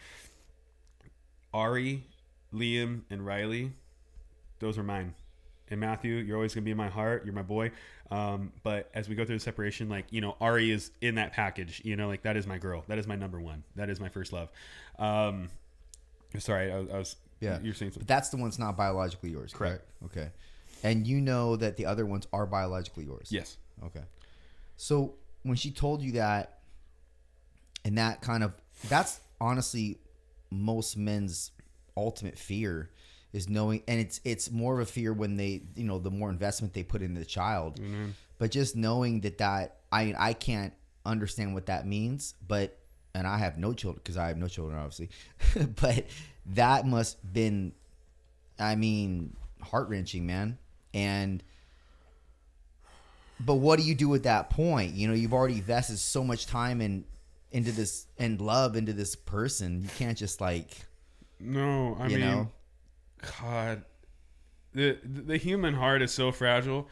Ari, Liam, and Riley, those are mine. And Matthew, you're always going to be in my heart. You're my boy. But as we go through the separation, like, you know, Ari is in that package, you know, like, that is my girl. That is my number one. That is my first love. Sorry, I was, yeah. You're saying something. But that's the one that's not biologically yours, correct? Okay. And you know that the other ones are biologically yours? Yes. Okay. So when she told you that, and that kind of, that's honestly most men's ultimate fear, is knowing, and it's more of a fear when they, you know, the more investment they put into the child. Mm-hmm. But just knowing that I can't understand what that means, but, and I have no children, because I have no children, obviously, but that must been, I mean, heart-wrenching, man. But what do you do at that point? You know, you've already invested so much time into this, and love into this person. You can't just, like, no, I mean, know? God, the human heart is so fragile,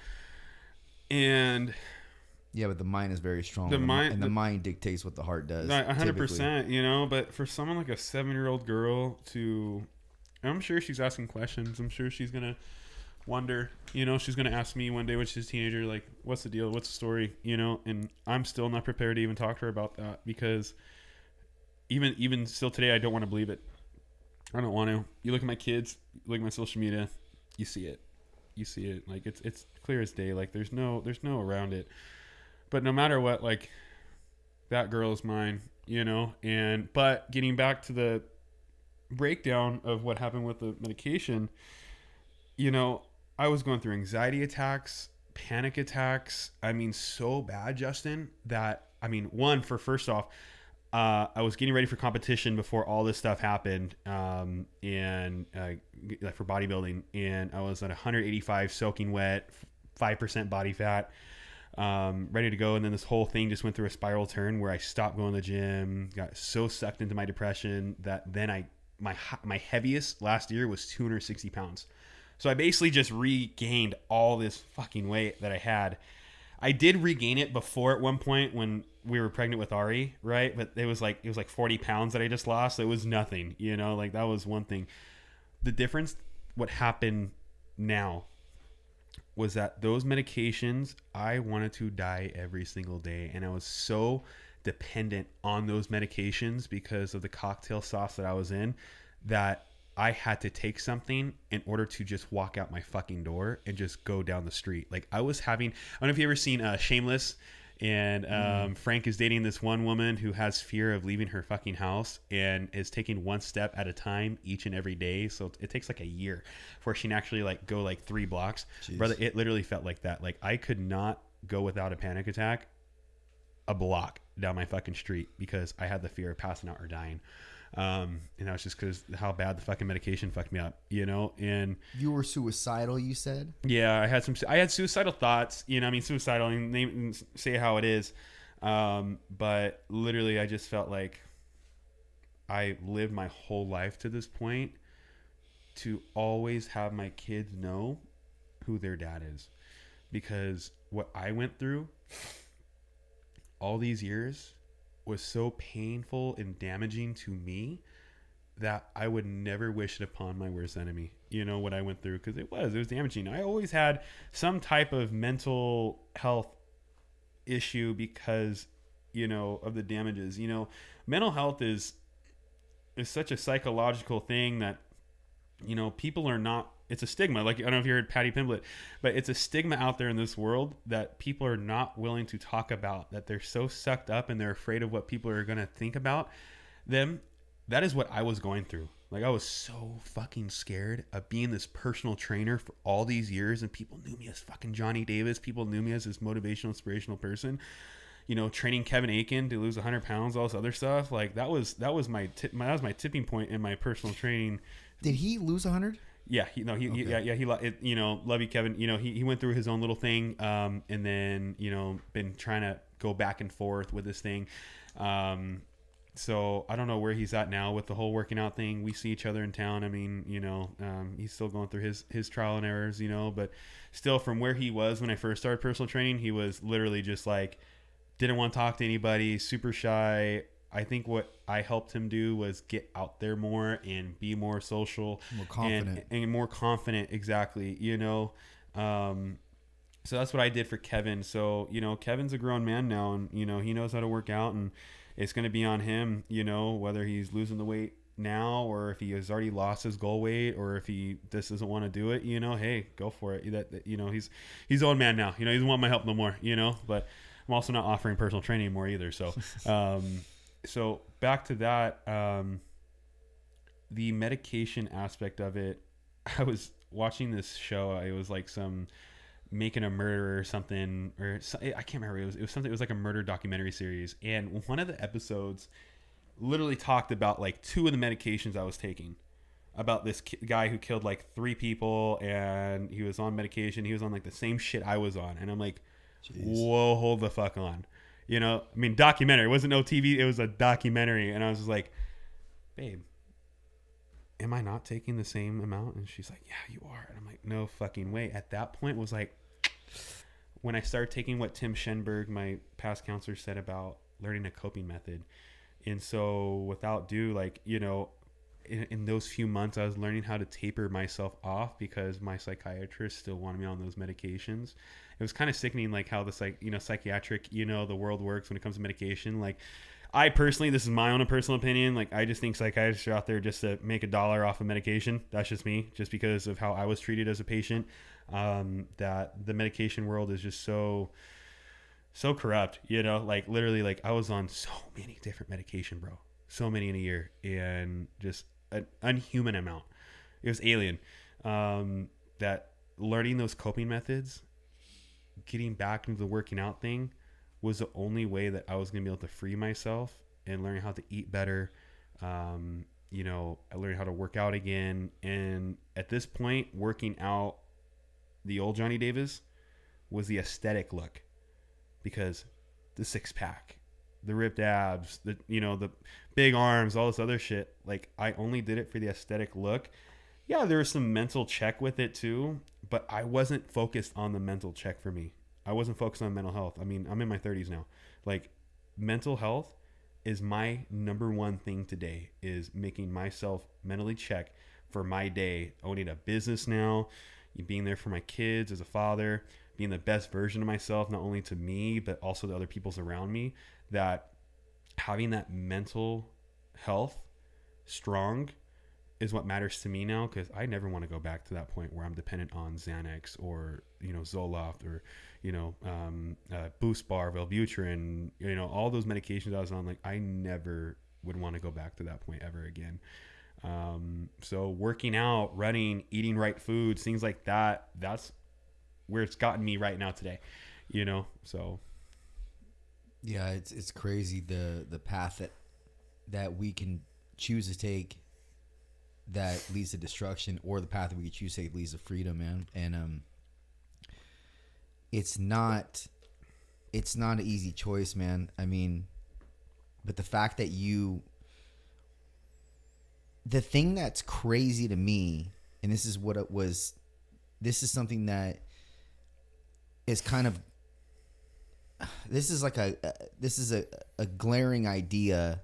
and yeah, but the mind is very strong. The mind dictates what the heart does. 100%, you know. But for someone like a 7-year-old girl to, I'm sure she's asking questions. I'm sure she's gonna wonder. You know, she's gonna ask me one day when she's a teenager, like, "What's the deal? What's the story?" You know, and I'm still not prepared to even talk to her about that, because even still today, I don't want to believe it. I don't want to. You look at my kids, you look at my social media, you see it. You see it. Like, it's clear as day. Like, there's no around it. But no matter what, like, that girl is mine, you know. But getting back to the breakdown of what happened with the medication, you know, I was going through anxiety attacks, panic attacks. I mean, so bad, Justin, that, I mean, first off, I was getting ready for competition before all this stuff happened, and like for bodybuilding, and I was at 185 soaking wet, 5% body fat, ready to go. And then this whole thing just went through a spiral turn where I stopped going to the gym, got so sucked into my depression that then my heaviest last year was 260 pounds. So I basically just regained all this fucking weight that I had. I did regain it before at one point when we were pregnant with Ari, right? But it was like 40 pounds that I just lost. So it was nothing, you know, like, that was one thing. The difference, what happened now, was that those medications, I wanted to die every single day. And I was so dependent on those medications because of the cocktail sauce that I was in, that I had to take something in order to just walk out my fucking door and just go down the street. Like, I was having, I don't know if you ever seen Shameless, and Frank is dating this one woman who has fear of leaving her fucking house and is taking one step at a time each and every day. So it takes like a year before she can actually, like, go like 3 blocks. Jeez. Brother, it literally felt like that. Like, I could not go without a panic attack a block down my fucking street because I had the fear of passing out or dying. And that was just because how bad the fucking medication fucked me up, you know. And you were suicidal, you said? Yeah, I had suicidal thoughts, you know. I mean, suicidal, and say how it is, but literally I just felt like I lived my whole life to this point to always have my kids know who their dad is, because what I went through all these years was so painful and damaging to me that I would never wish it upon my worst enemy. You know what I went through, because it was damaging. I always had some type of mental health issue because, you know, of the damages. You know, mental health is such a psychological thing that, you know, people are not, it's a stigma. Like, I don't know if you heard Patty Pimblett, but it's a stigma out there in this world that people are not willing to talk about, that they're so sucked up and they're afraid of what people are going to think about them. That is what I was going through. Like, I was so fucking scared of being this personal trainer for all these years, and people knew me as fucking Jonny Davis. People knew me as this motivational, inspirational person. You know, training Kevin Aiken to lose 100 pounds, all this other stuff. Like, that was my tipping point in my personal training. Did he lose 100? Yeah, you know, love you, Kevin. You know, he went through his own little thing, and then, you know, been trying to go back and forth with this thing. So I don't know where he's at now with the whole working out thing. We see each other in town. I mean, you know, he's still going through his trial and errors, you know, but still, from where he was when I first started personal training, he was literally just like, didn't want to talk to anybody, super shy. I think what I helped him do was get out there more and be more social, more confident, and more confident. Exactly. You know, so that's what I did for Kevin. So, you know, Kevin's a grown man now, and, you know, he knows how to work out, and it's going to be on him, you know, whether he's losing the weight now or if he has already lost his goal weight or if he just doesn't want to do it, you know, hey, go for it. That you know, he's his own man now, you know, he doesn't want my help no more, you know, but I'm also not offering personal training anymore either. So, so back to that, the medication aspect of it, I was watching this show. It was like some Making a Murderer or something, or I can't remember. It was something. It was like a murder documentary series, and one of the episodes literally talked about like 2 of the medications I was taking. About this guy who killed like 3 people, and he was on medication. He was on like the same shit I was on, and I'm like, jeez. Whoa, hold the fuck on. You know, I mean, documentary. It wasn't no TV. It was a documentary, and I was just like, babe, am I not taking the same amount? And she's like, yeah, you are. And I'm like, no fucking way. At that point, it was like, when I started taking what Tim Schenberg, my past counselor, said about learning a coping method. And so without due, like, you know, in those few months, I was learning how to taper myself off because my psychiatrist still wanted me on those medications. It was kind of sickening, like how the psychiatric, you know, the world works when it comes to medication. Like, I personally, this is my own personal opinion, like, I just think psychiatrists are out there just to make $1 off of medication. That's just me, just because of how I was treated as a patient. That the medication world is just so corrupt, you know, like literally, like I was on so many different medication, bro, so many in a year, and just an unhuman amount. It was alien. That learning those coping methods, getting back into the working out thing, was the only way that I was going to be able to free myself and learn how to eat better. You know, I learned how to work out again. And at this point, working out, the old Jonny Davis was the aesthetic look, because the 6-pack, the ripped abs, the, you know, the big arms, all this other shit. Like, I only did it for the aesthetic look. Yeah, there was some mental check with it too, but I wasn't focused on the mental check for me. I wasn't focused on mental health. I mean, I'm in my 30s now. Like, mental health is my number one thing today, is making myself mentally check for my day. Owning a business now, being there for my kids as a father, being the best version of myself, not only to me, but also to other people's around me. That having that mental health strong is what matters to me now, because I never want to go back to that point where I'm dependent on Xanax or, you know, Zoloft or, you know, Boost Bar, Wellbutrin, you know, all those medications I was on. Like, I never would want to go back to that point ever again. So working out, running, eating right foods, things like that, that's where it's gotten me right now today, you know. So Yeah, it's crazy the path that we can choose to take that leads to destruction, or the path that we can choose to take leads to freedom, man. And it's not an easy choice, man. I mean, but the fact that the thing that's crazy to me, and this is what it was, this is something that is kind of, this is like a glaring idea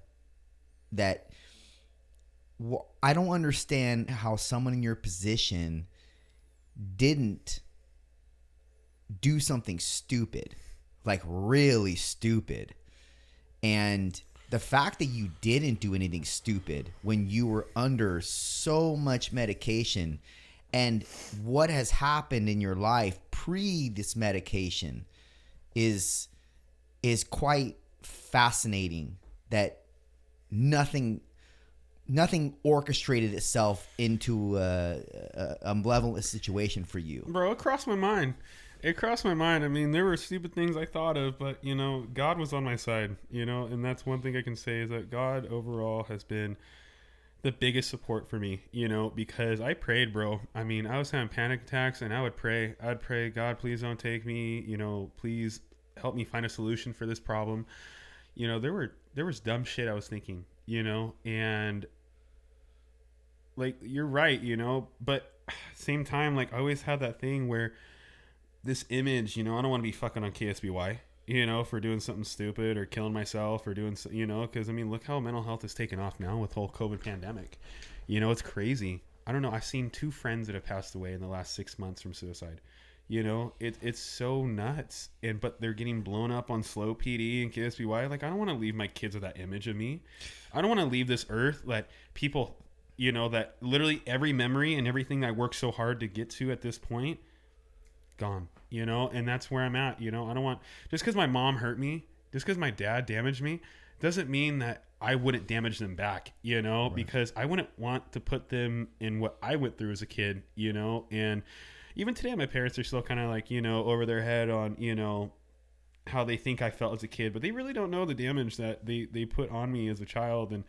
that I don't understand how someone in your position didn't do something stupid, like really stupid. And the fact that you didn't do anything stupid when you were under so much medication, and what has happened in your life pre this medication is quite fascinating, that nothing orchestrated itself into a malevolent situation for you. Bro, it crossed my mind. I mean, there were stupid things I thought of, but, you know, God was on my side, you know, and that's one thing I can say is that God overall has been the biggest support for me, you know, because I prayed, bro. I mean, I was having panic attacks, and I would pray. I'd pray, God, please don't take me, you know, please help me find a solution for this problem. You know, there was dumb shit I was thinking, you know, and like, you're right, you know, but same time, like, I always had that thing where this image, you know, I don't want to be fucking on KSBY, you know, for doing something stupid or killing myself or doing, you know, because I mean, look how mental health is taken off now with the whole COVID pandemic. You know, it's crazy. I don't know. I've seen 2 friends that have passed away in the last 6 months from suicide. You know, it's so nuts. But they're getting blown up on Slow PD and KSBY. Like, I don't want to leave my kids with that image of me. I don't want to leave this earth that people, you know, that literally every memory and everything I worked so hard to get to at this point, gone, you know, and that's where I'm at. You know, I don't want, just because my mom hurt me, just because my dad damaged me, doesn't mean that I wouldn't damage them back, you know, right. Because I wouldn't want to put them in what I went through as a kid, you know. And even today, my parents are still kind of like, you know, over their head on, you know, how they think I felt as a kid, but they really don't know the damage that they put on me as a child. And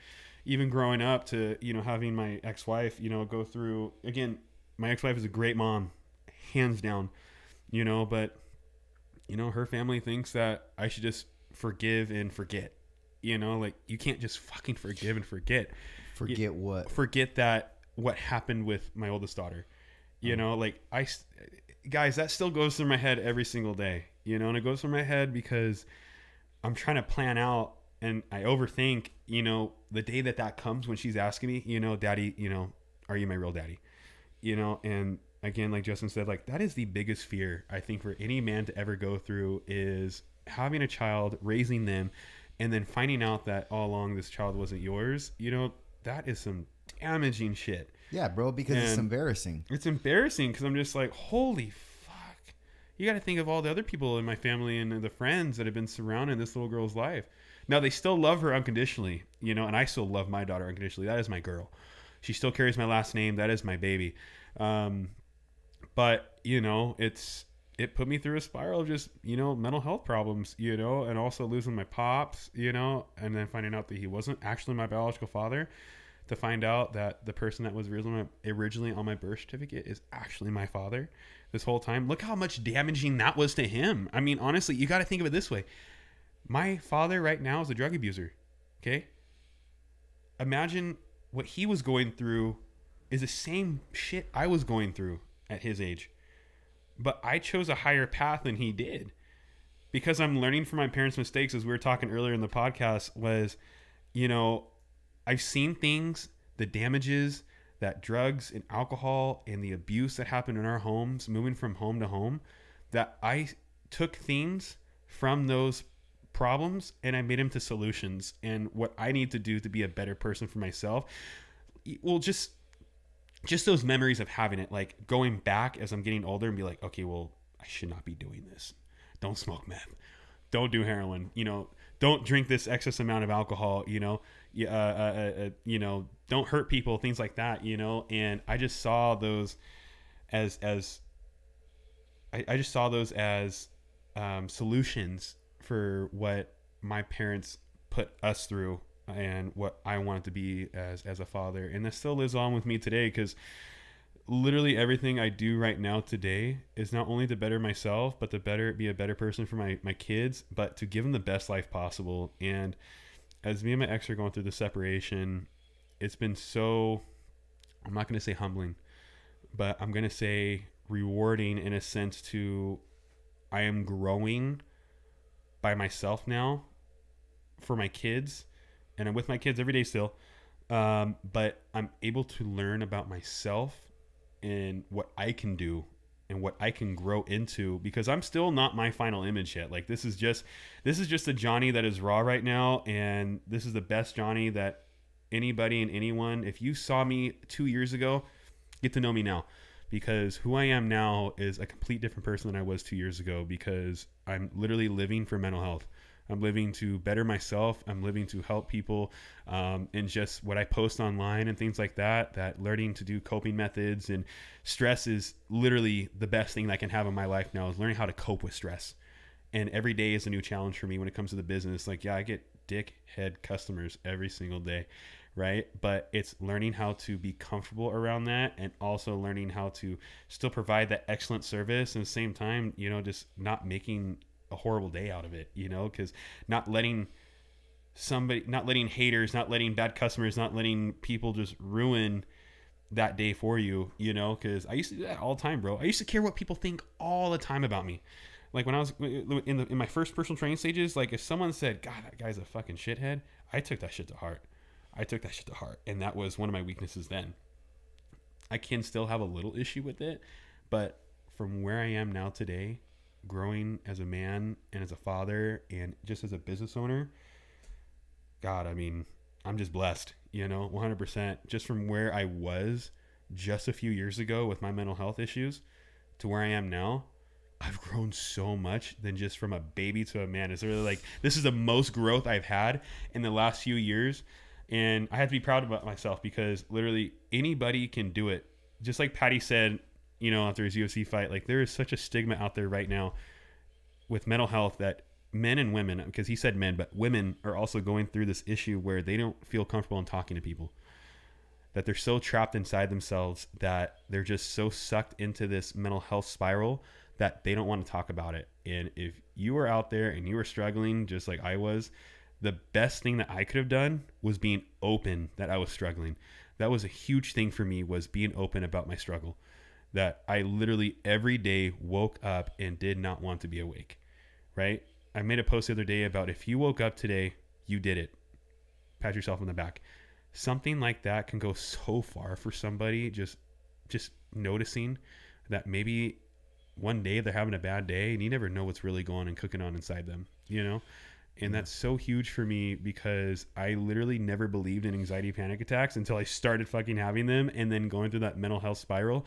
even growing up to, you know, having my ex-wife, you know, go through, again, my ex-wife is a great mom, hands down. You know, but, you know, her family thinks that I should just forgive and forget. You know, like, you can't just fucking forgive and forget. Forget what? Forget that what happened with my oldest daughter. You know, like, guys, that still goes through my head every single day. You know, and it goes through my head because I'm trying to plan out, and I overthink, you know, the day that comes when she's asking me, you know, Daddy, you know, are you my real daddy? You know, and again, like Justin said, like, that is the biggest fear I think for any man to ever go through, is having a child, raising them, and then finding out that all along this child wasn't yours. You know, that is some damaging shit. Yeah, bro, because it's embarrassing. It's embarrassing because I'm just like, holy fuck. You got to think of all the other people in my family and the friends that have been surrounding this little girl's life. Now, they still love her unconditionally, you know, and I still love my daughter unconditionally. That is my girl. She still carries my last name. That is my baby. But, you know, it put me through a spiral of just, you know, mental health problems, you know, and also losing my pops, you know, and then finding out that he wasn't actually my biological father, to find out that the person that was originally on my birth certificate is actually my father this whole time. Look how much damaging that was to him. I mean, honestly, you got to think of it this way. My father right now is a drug abuser. Okay. Imagine what he was going through is the same shit I was going through at his age. But I chose a higher path than he did, because I'm learning from my parents' mistakes, as we were talking earlier in the podcast, was, you know, I've seen things, the damages that drugs and alcohol and the abuse that happened in our homes, moving from home to home, that I took things from those problems and I made them to solutions, and what I need to do to be a better person for myself. Well, just those memories of having it, like going back as I'm getting older and be like, okay, well, I should not be doing this. Don't smoke meth. Don't do heroin. You know, don't drink this excess amount of alcohol. You know, you know, don't hurt people. Things like that. You know, and I just saw those as I just saw those as solutions for what my parents put us through and what I wanted to be as a father. And that still lives on with me today, because literally everything I do right now today is not only to better myself, but to be a better person for my kids, but to give them the best life possible. And as me and my ex are going through the separation, it's been so, I'm not going to say humbling, but I'm going to say rewarding in a sense to, I am growing by myself now for my kids, and I'm with my kids every day still. But I'm able to learn about myself and what I can do and what I can grow into, because I'm still not my final image yet. Like, this is just a Jonny that is raw right now. And this is the best Jonny that anybody and anyone, if you saw me 2 years ago, get to know me now, because who I am now is a complete different person than I was 2 years ago, because I'm literally living for mental health. I'm living to better myself. I'm living to help people, and just what I post online and things like that, that learning to do coping methods. And stress is literally the best thing that I can have in my life now, is learning how to cope with stress. And every day is a new challenge for me when it comes to the business. Like, yeah, I get dickhead customers every single day, right? But it's learning how to be comfortable around that, and also learning how to still provide that excellent service, and at the same time, just not making a horrible day out of it, because not letting haters, not letting bad customers, not letting people just ruin that day for you, because I used to do that all the time, bro. I used to care what people think all the time about me. Like, when I was in my first personal training stages, like, if someone said, God, that guy's a fucking shithead, I took that shit to heart. And that was one of my weaknesses then. I can still have a little issue with it, but from where I am now today, growing as a man and as a father and just as a business owner, God, I mean, I'm just blessed, 100%. Just from where I was just a few years ago with my mental health issues to where I am now, I've grown so much than just from a baby to a man. It's really like, this is the most growth I've had in the last few years. And I have to be proud about myself, because literally anybody can do it. Just like Patty said, after his UFC fight, like, there is such a stigma out there right now with mental health that men and women, because he said men, but women are also going through this issue where they don't feel comfortable in talking to people, that they're so trapped inside themselves that they're just so sucked into this mental health spiral that they don't want to talk about it. And if you were out there and you were struggling just like I was, the best thing that I could have done was being open that I was struggling. That was a huge thing for me, was being open about my struggle. That I literally every day woke up and did not want to be awake, right? I made a post the other day about, if you woke up today, you did it. Pat yourself on the back. Something like that can go so far for somebody, just noticing that maybe one day they're having a bad day and you never know what's really going and cooking on inside them, And that's so huge for me, because I literally never believed in anxiety panic attacks until I started fucking having them, and then going through that mental health spiral.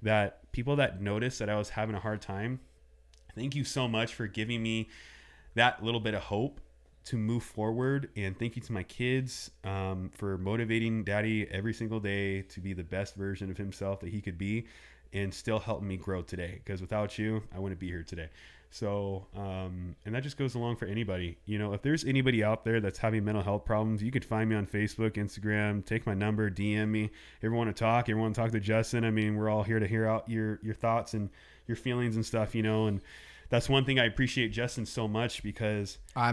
That people that noticed that I was having a hard time, thank you so much for giving me that little bit of hope to move forward. And thank you to my kids for motivating daddy every single day to be the best version of himself that he could be, and still helping me grow today. Because without you, I wouldn't be here today. So, and that just goes along for anybody. If there's anybody out there that's having mental health problems, you could find me on Facebook, Instagram, take my number, DM me. Everyone want to talk. Everyone want to talk to Justin. I mean, we're all here to hear out your thoughts and your feelings and stuff, and that's one thing I appreciate Justin so much, because I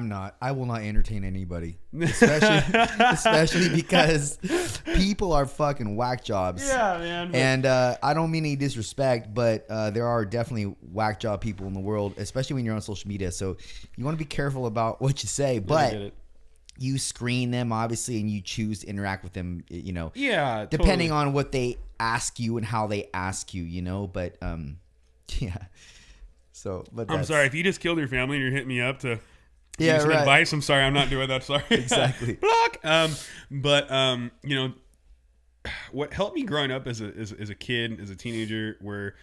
will not entertain anybody, especially because people are fucking whack jobs. Yeah, man. And I don't mean any disrespect, but there are definitely whack job people in the world, especially when you're on social media. So you want to be careful about what you say, but you screen them, obviously, and you choose to interact with them, Yeah, depending on what they ask you and how they ask you, but yeah. So, but I'm sorry if you just killed your family and you're hitting me up to give Yeah, me some right. advice. I'm sorry, I'm not doing that. Sorry. Exactly. Block. What helped me growing up as a kid, as a teenager, where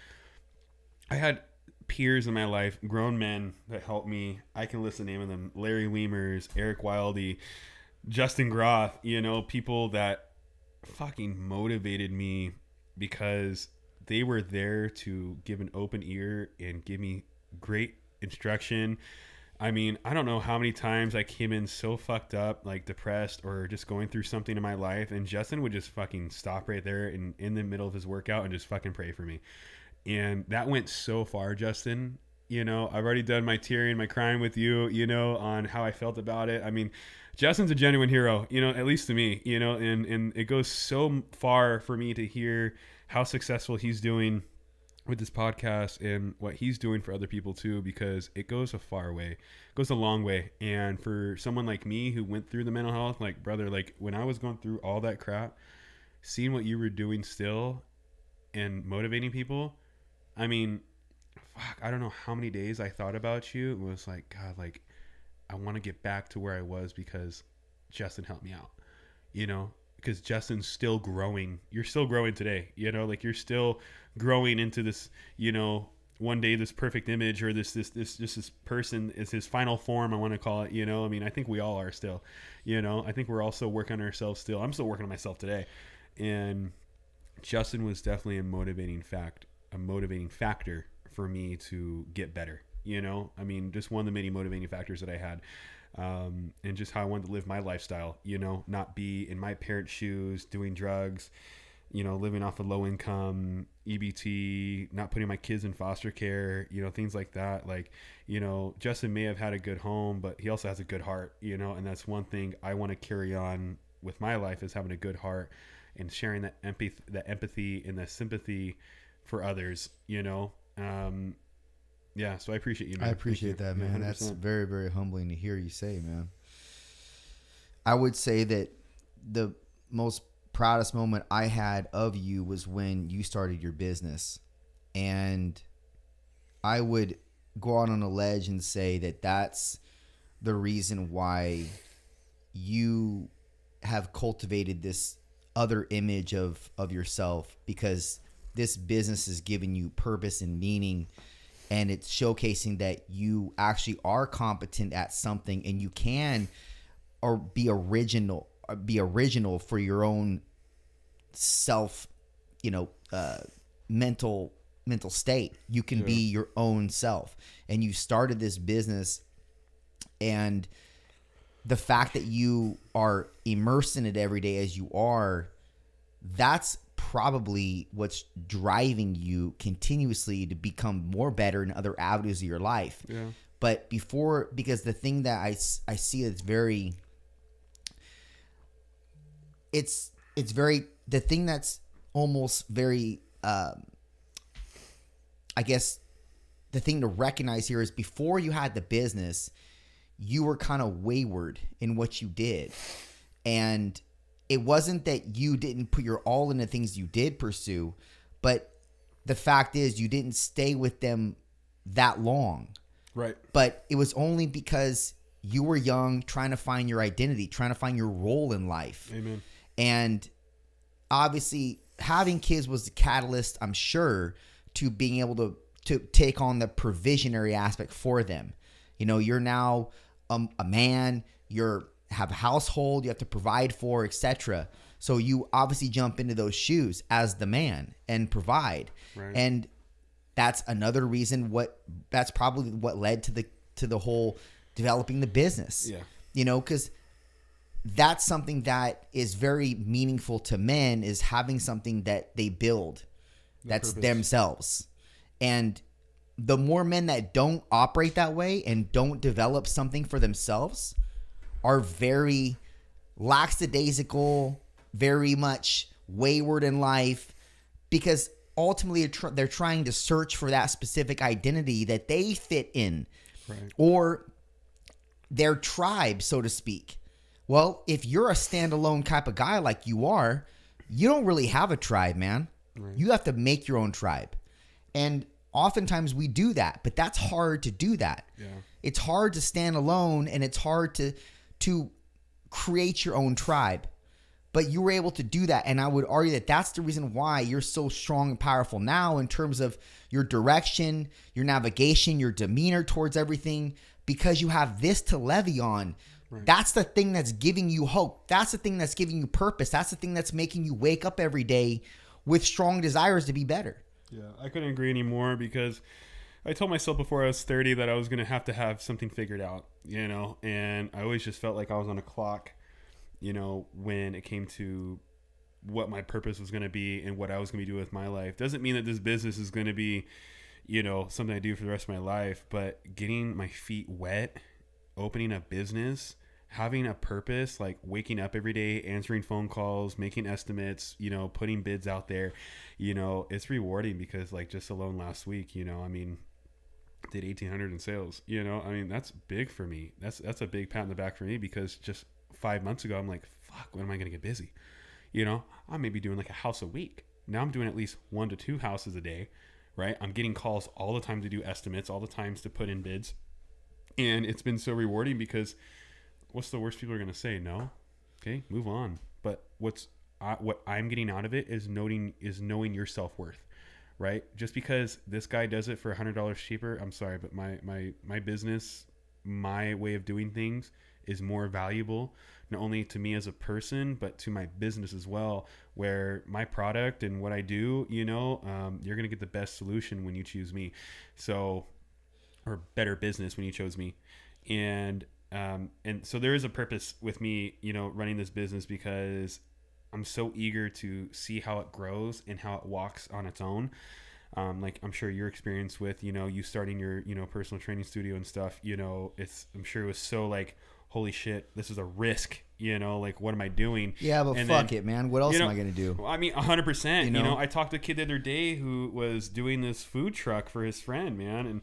I had peers in my life, grown men that helped me. I can list the name of them: Larry Weimers, Eric Wildy, Justin Groth. People that fucking motivated me, because they were there to give an open ear and give me great instruction, I mean, I don't know how many times I came in so fucked up, like depressed or just going through something in my life, and Justin would just fucking stop right there in the middle of his workout and just fucking pray for me. And that went so far, Justin. You know, I've already done my tearing, my crying with you, you know, on how I felt about it. I mean, Justin's a genuine hero, you know, at least to me, you know, and it goes so far for me to hear how successful he's doing with this podcast and what he's doing for other people too, because it goes a far way, it goes a long way. And for someone like me who went through the mental health, like brother, like when I was going through all that crap, seeing what you were doing still and motivating people, I mean, fuck, I don't know how many days I thought about you. It was like, God, like I want to get back to where I was because Justin helped me out, you know, because Justin's still growing. You're still growing today, you know, like you're still growing into this, you know, one day this perfect image or this person is his final form, I want to call it, you know. I mean, I think we all are still, you know. I think we're also working on ourselves still. I'm still working on myself today. And Justin was definitely a motivating factor for me to get better, you know. I mean, just one of the many motivating factors that I had. And just how I wanted to live my lifestyle, you know, not be in my parents' shoes, doing drugs, you know, living off of low income, EBT, not putting my kids in foster care, you know, things like that. Like, you know, Justin may have had a good home, but he also has a good heart, you know, and that's one thing I want to carry on with my life is having a good heart and sharing that empathy and that sympathy for others, you know. Yeah, so I appreciate you, man. I appreciate that, man. 100%. That's very, very humbling to hear you say, man. I would say that the most proudest moment I had of you was when you started your business. And I would go out on a ledge and say that that's the reason why you have cultivated this other image of yourself, because this business is giving you purpose and meaning. And it's showcasing that you actually are competent at something, and you can or be original for your own self, you know, mental state. You can be your own self, and you started this business, and the fact that you are immersed in it every day as you are, that's probably what's driving you continuously to become more better in other avenues of your life. Yeah. But because the thing that I see is very, it's very, the thing that's almost very, I guess the thing to recognize here is before you had the business, you were kind of wayward in what you did. And it wasn't that you didn't put your all into things you did pursue, but the fact is you didn't stay with them that long. Right. But it was only because you were young, trying to find your identity, trying to find your role in life. Amen. And obviously having kids was the catalyst, I'm sure, to being able to take on the provisionary aspect for them. You know, you're now a man, have a household you have to provide for, etc. So you obviously jump into those shoes as the man and provide. Right. And that's another reason that's probably what led to the whole developing the business. Yeah. You know, because that's something that is very meaningful to men, is having something that they build that's purpose. Themselves. And the more men that don't operate that way and don't develop something for themselves are very lackadaisical, very much wayward in life, because ultimately they're trying to search for that specific identity that they fit in, right, or their tribe, so to speak. Well, if you're a standalone type of guy like you are, you don't really have a tribe, man. Right. You have to make your own tribe. And oftentimes we do that, but that's hard to do that. Yeah. It's hard to stand alone, and it's hard to create your own tribe. But you were able to do that, and I would argue that that's the reason why you're so strong and powerful now in terms of your direction, your navigation, your demeanor towards everything, because you have this to levy on. Right. That's the thing that's giving you hope. That's the thing that's giving you purpose. That's the thing that's making you wake up every day with strong desires to be better. Yeah, I couldn't agree anymore, because I told myself before I was 30 that I was going to have something figured out, you know, and I always just felt like I was on a clock, you know, when it came to what my purpose was going to be and what I was going to be doing with my life. Doesn't mean that this business is going to be, you know, something I do for the rest of my life, but getting my feet wet, opening a business, having a purpose, like waking up every day, answering phone calls, making estimates, you know, putting bids out there, you know, it's rewarding because like just alone last week, you know, I mean, did 1,800 in sales, you know, I mean, that's big for me. That's a big pat in the back for me because just 5 months ago, I'm like, fuck, when am I going to get busy? You know, I may be doing like a house a week. Now I'm doing at least 1 to 2 houses a day, right? I'm getting calls all the time to do estimates, all the times to put in bids. And it's been so rewarding because what's the worst people are going to say? No. Okay, move on. But what I'm getting out of it is knowing your self-worth, right? Just because this guy does it for $100 cheaper, I'm sorry, but my business, my way of doing things is more valuable, not only to me as a person, but to my business as well, where my product and what I do, you know, you're going to get the best solution when you choose me. So, or better business when you chose me. And so there is a purpose with me, you know, running this business because I'm so eager to see how it grows and how it walks on its own. Like I'm sure your experience with, you know, you starting your, you know, personal training studio and stuff, you know, I'm sure it was so like, holy shit, this is a risk, you know, like what am I doing? Yeah, but and fuck then, it, man. What else you know, am I going to do? I mean, 100%, You know? I talked to a kid the other day who was doing this food truck for his friend, man. And,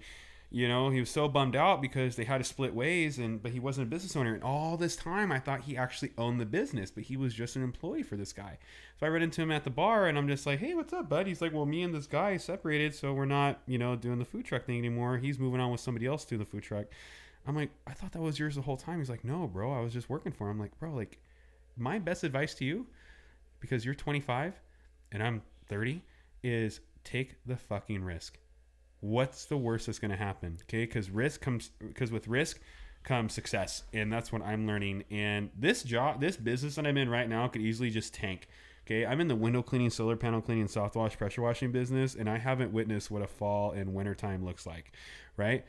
you know, he was so bummed out because they had to split ways but he wasn't a business owner. And all this time I thought he actually owned the business, but he was just an employee for this guy. So I ran into him at the bar and I'm just like, hey, what's up, bud? He's like, well, me and this guy separated. So we're not, you know, doing the food truck thing anymore. He's moving on with somebody else to do the food truck. I'm like, I thought that was yours the whole time. He's like, no, bro, I was just working for him. I'm like, bro, like my best advice to you, because you're 25 and I'm 30, is take the fucking risk. What's the worst that's going to happen? Okay. Because with risk comes success. And that's what I'm learning. And this business that I'm in right now could easily just tank. Okay. I'm in the window cleaning, solar panel cleaning, soft wash, pressure washing business. And I haven't witnessed what a fall and winter time looks like. Right.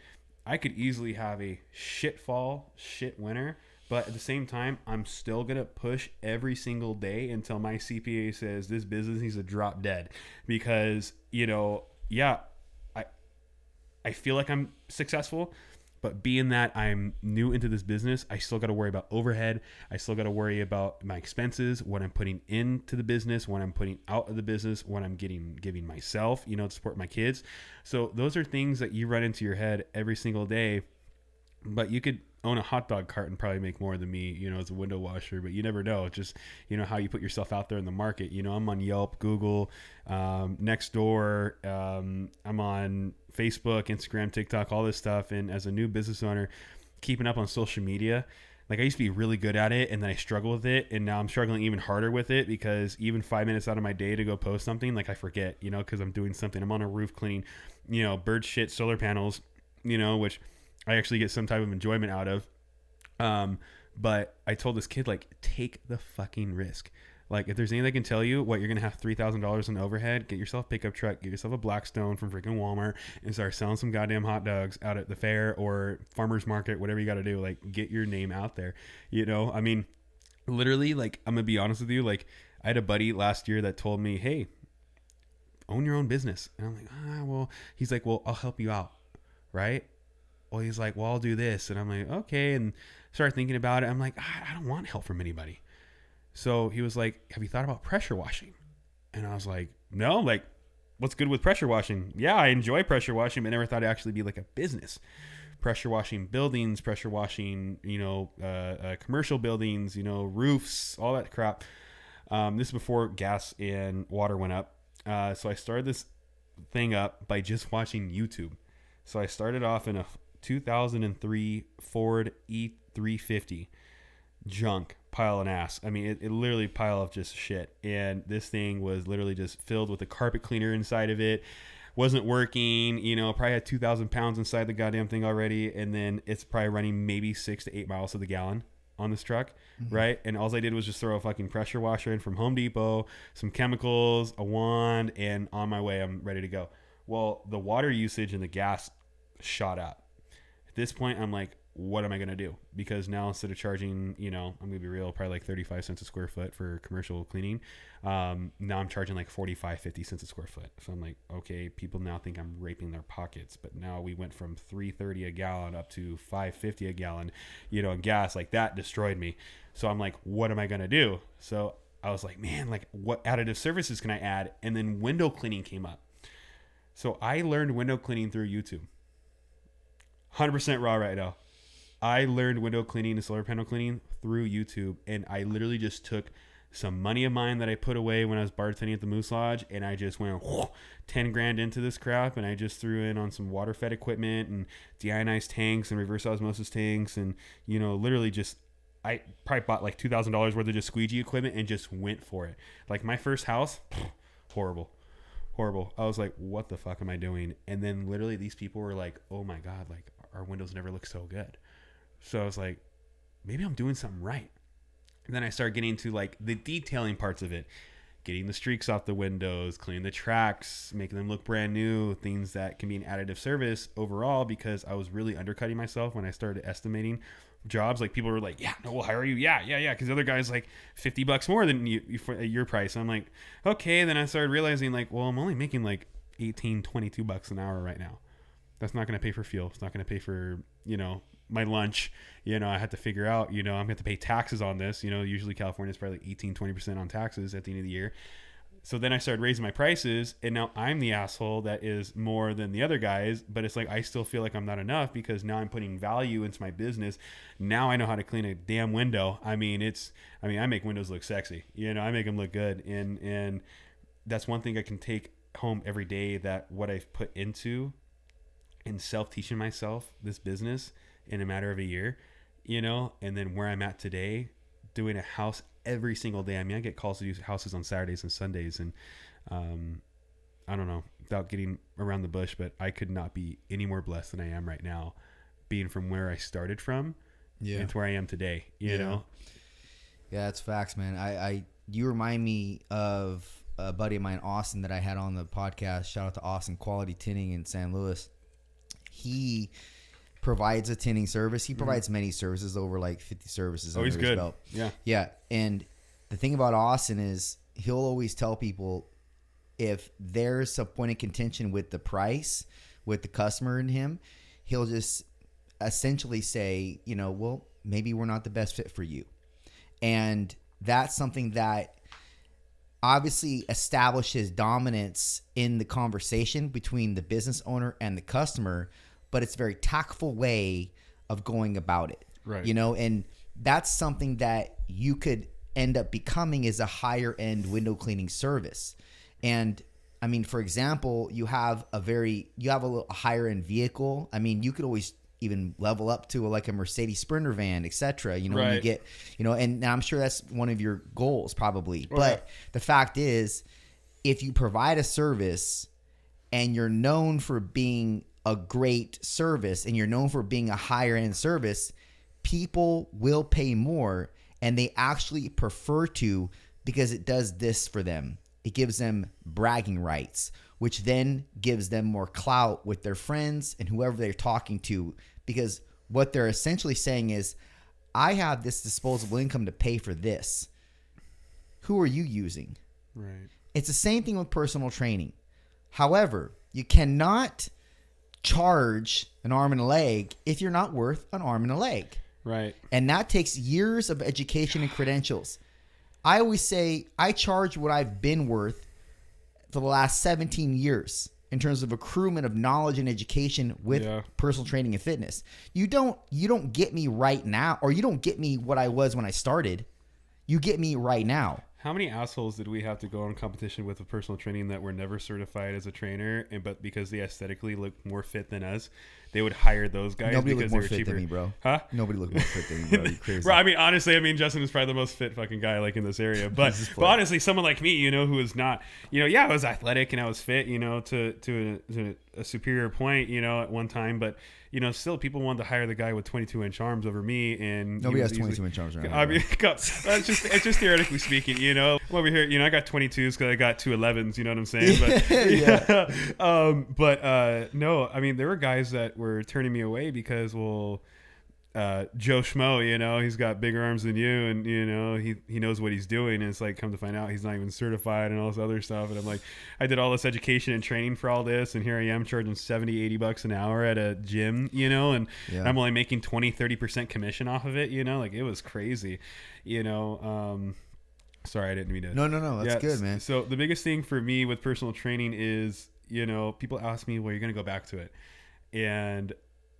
I could easily have a shit fall, shit winter. But at the same time, I'm still going to push every single day until my CPA says this business needs to drop dead. Because, you know, yeah, I feel like I'm successful, but being that I'm new into this business, I still got to worry about overhead. I still got to worry about my expenses, what I'm putting into the business, what I'm putting out of the business, what I'm giving myself, you know, to support my kids. So those are things that you run into your head every single day, but you could own a hot dog cart and probably make more than me, you know, as a window washer, but you never know. It's just, you know, how you put yourself out there in the market. You know, I'm on Yelp, Google, Nextdoor, I'm on Facebook, Instagram, TikTok, all this stuff. And as a new business owner, keeping up on social media, like I used to be really good at it and then I struggle with it. And now I'm struggling even harder with it because even 5 minutes out of my day to go post something, like I forget, you know, cause I'm doing something. I'm on a roof cleaning, you know, bird shit solar panels, you know, which I actually get some type of enjoyment out of. But I told this kid, like, take the fucking risk. Like, if there's anything I can tell you, what, you're going to have $3,000 in overhead, get yourself a pickup truck, get yourself a Blackstone from freaking Walmart and start selling some goddamn hot dogs out at the fair or farmer's market, whatever you got to do. Like, get your name out there. You know, I mean, literally, like, I'm going to be honest with you. Like, I had a buddy last year that told me, hey, own your own business. And I'm like, well, he's like, well, I'll help you out. Right? Well, he's like, well, I'll do this. And I'm like, okay. And started thinking about it. I'm like, I don't want help from anybody. So he was like, have you thought about pressure washing? And I was like, no, like, what's good with pressure washing? Yeah, I enjoy pressure washing, but never thought it'd actually be like a business. Pressure washing buildings, pressure washing, you know, commercial buildings, you know, roofs, all that crap. This is before gas and water went up. So I started this thing up by just watching YouTube. So I started off in a 2003 Ford E350 junk pile of ass. I mean, it literally pile of just shit. And this thing was literally just filled with a carpet cleaner inside of it. Wasn't working, you know, probably had 2,000 pounds inside the goddamn thing already. And then it's probably running maybe 6 to 8 miles to the gallon on this truck, right? And all I did was just throw a fucking pressure washer in from Home Depot, some chemicals, a wand, and on my way, I'm ready to go. Well, the water usage and the gas shot up. At this point, I'm like, what am I going to do? Because now instead of charging, I'm going to be real, probably like 35 cents a square foot for commercial cleaning. Now I'm charging like 45, 50 cents a square foot. So I'm like, okay, people now think I'm raping their pockets. But now we went from $3.30 a gallon up to $5.50 a gallon, in gas. Like that destroyed me. So I'm like, what am I going to do? So I was like, man, like what additive services can I add? And then window cleaning came up. So I learned window cleaning through YouTube. 100% raw right now. I learned window cleaning and solar panel cleaning through YouTube, and I literally just took some money of mine that I put away when I was bartending at the Moose Lodge, and I just went 10 grand into this crap, and I just threw in on some water fed equipment and deionized tanks and reverse osmosis tanks, and literally just I probably bought like $2,000 worth of just squeegee equipment and just went for it. Like my first house, horrible. I was like, what the fuck am I doing? And then literally these people were like, oh my God, like our windows never look so good. So I was like, maybe I'm doing something right. And then I started getting into like the detailing parts of it, getting the streaks off the windows, cleaning the tracks, making them look brand new, things that can be an additive service overall, because I was really undercutting myself when I started estimating jobs. Like people were like, yeah, no, we'll hire you. Yeah. Because the other guy's like $50 more than you for your price. I'm like, okay. And then I started realizing like, well, I'm only making like $18-22 an hour right now. That's not going to pay for fuel. It's not going to pay for, my lunch. I had to figure out, I'm going to have to pay taxes on this. Usually California is probably like 18-20% on taxes at the end of the year. So then I started raising my prices, and now I'm the asshole that is more than the other guys, but it's like I still feel like I'm not enough because now I'm putting value into my business. Now I know how to clean a damn window. I make windows look sexy. I make them look good, and that's one thing I can take home every day, that what I've put into and self-teaching myself this business in a matter of a year, and then where I'm at today, doing a house every single day. I get calls to do houses on Saturdays and Sundays, and I don't know, without getting around the bush, but I could not be any more blessed than I am right now, being from where I started from and to where I am today, you know? Yeah, it's facts, man. You remind me of a buddy of mine, Austin, that I had on the podcast. Shout out to Austin Quality Tinting in San Luis. He provides a tinting service. He provides many services, over like 50 services. Oh, he's good. Belt. Yeah. And the thing about Austin is he'll always tell people if there's a point of contention with the price, with the customer and him, he'll just essentially say, well, maybe we're not the best fit for you. And that's something that obviously establishes dominance in the conversation between the business owner and the customer, but it's a very tactful way of going about it. Right. And that's something that you could end up becoming as a higher end window cleaning service. And for example, you have a little higher end vehicle. You could always even level up to like a Mercedes Sprinter van, etc. Right. When you get, and I'm sure that's one of your goals probably. Oh, but the fact is, if you provide a service and you're known for being a great service and you're known for being a higher end service, people will pay more, and they actually prefer to, because it does this for them. It gives them bragging rights, which then gives them more clout with their friends and whoever they're talking to, because what they're essentially saying is, I have this disposable income to pay for this. Who are you using? Right. It's the same thing with personal training. However, you cannot charge an arm and a leg if you're not worth an arm and a leg. Right. And that takes years of education and credentials. I always say I charge what I've been worth for the last 17 years in terms of accruement of knowledge and education with personal training and fitness. You don't get me right now, or you don't get me what I was when I started. You get me right now. How many assholes did we have to go in competition with personal training that were never certified as a trainer, but because they aesthetically looked more fit than us, they would hire those guys? Nobody because looked more they were fit cheaper. than me, bro. Huh? Nobody looked more fit than me, bro. You crazy. Bro, honestly, Justin is probably the most fit fucking guy like in this area. But honestly, someone like me, who is not, I was athletic and I was fit, to a superior point, you know, at one time, but you know, still people wanted to hire the guy with 22-inch arms over me, and Nobody has 22-inch arms around. I mean, it's just theoretically speaking, you know. Over here, you know, I got 22s because I got 211s. You know what I'm saying? But yeah. No, I mean, there were guys that were turning me away because, well, Joe Schmo, you know, he's got bigger arms than you, and you know, he knows what he's doing, and it's like, come to find out, he's not even certified and all this other stuff. And I'm like, I did all this education and training for all this, and here I am charging $70-$80 an hour at a gym, you know, and I'm only making 20-30% commission off of it, you know, like it was crazy, you know. Sorry, I didn't mean to. No, that's good, man. So the biggest thing for me with personal training is, you know, people ask me, well, you're gonna go back to it, and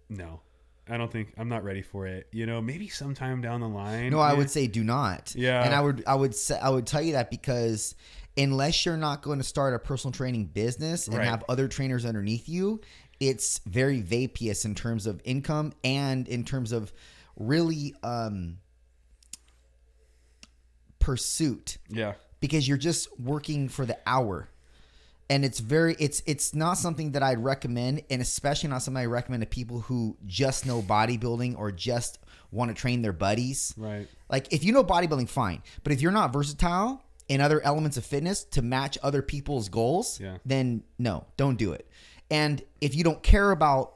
no. I don't think I'm not ready for it. You know, maybe sometime down the line. No, I would say do not. Yeah. And I would tell you that because unless you're not going to start a personal training business and have other trainers underneath you, it's very vaporous in terms of income and in terms of really pursuit. Yeah. Because you're just working for the hour. And it's not something that I'd recommend, and especially not something I recommend to people who just know bodybuilding or just want to train their buddies. Right. Like if you know bodybuilding, fine. But if you're not versatile in other elements of fitness to match other people's goals, then no, don't do it. And if you don't care about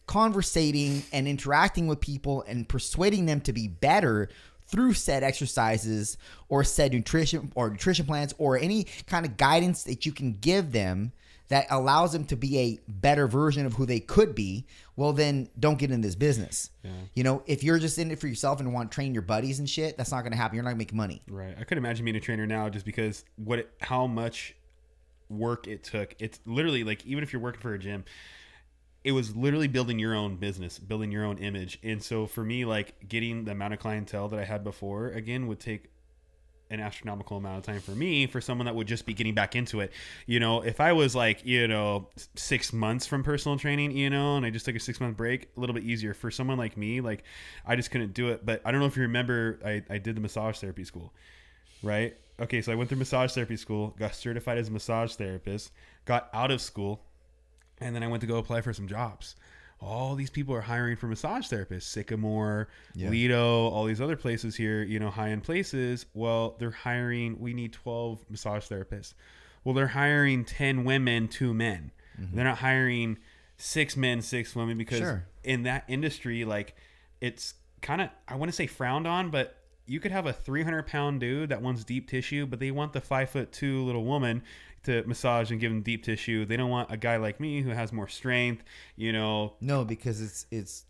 conversating and interacting with people and persuading them to be better through said exercises or said nutrition plans or any kind of guidance that you can give them that allows them to be a better version of who they could be, well, then don't get in this business. Yeah. You know, if you're just in it for yourself and want to train your buddies and shit, that's not going to happen. You're not going to make money. Right. I could imagine being a trainer now just because how much work it took. It's literally like, even if you're working for a gym, it was literally building your own business, building your own image. And so for me, like getting the amount of clientele that I had before, again, would take an astronomical amount of time for me, for someone that would just be getting back into it. You know, if I was like, you know, 6 months from personal training, you know, and I just took a 6-month break, a little bit easier. For someone like me, like I just couldn't do it. But I don't know if you remember, I did the massage therapy school, right? Okay. So I went through massage therapy school, got certified as a massage therapist, got out of school, and then I went to go apply for some jobs. All these people are hiring for massage therapists, Sycamore, Lido, all these other places here, you know, high-end places. Well, they're hiring, we need 12 massage therapists. Well, they're hiring 10 women, 2 men. Mm-hmm. They're not hiring 6 men, 6 women, because in that industry, like it's kind of, I want to say frowned on, but you could have a 300-pound dude that wants deep tissue, but they want the 5'2" little woman to massage and give them deep tissue. They don't want a guy like me who has more strength, you know. No, because it's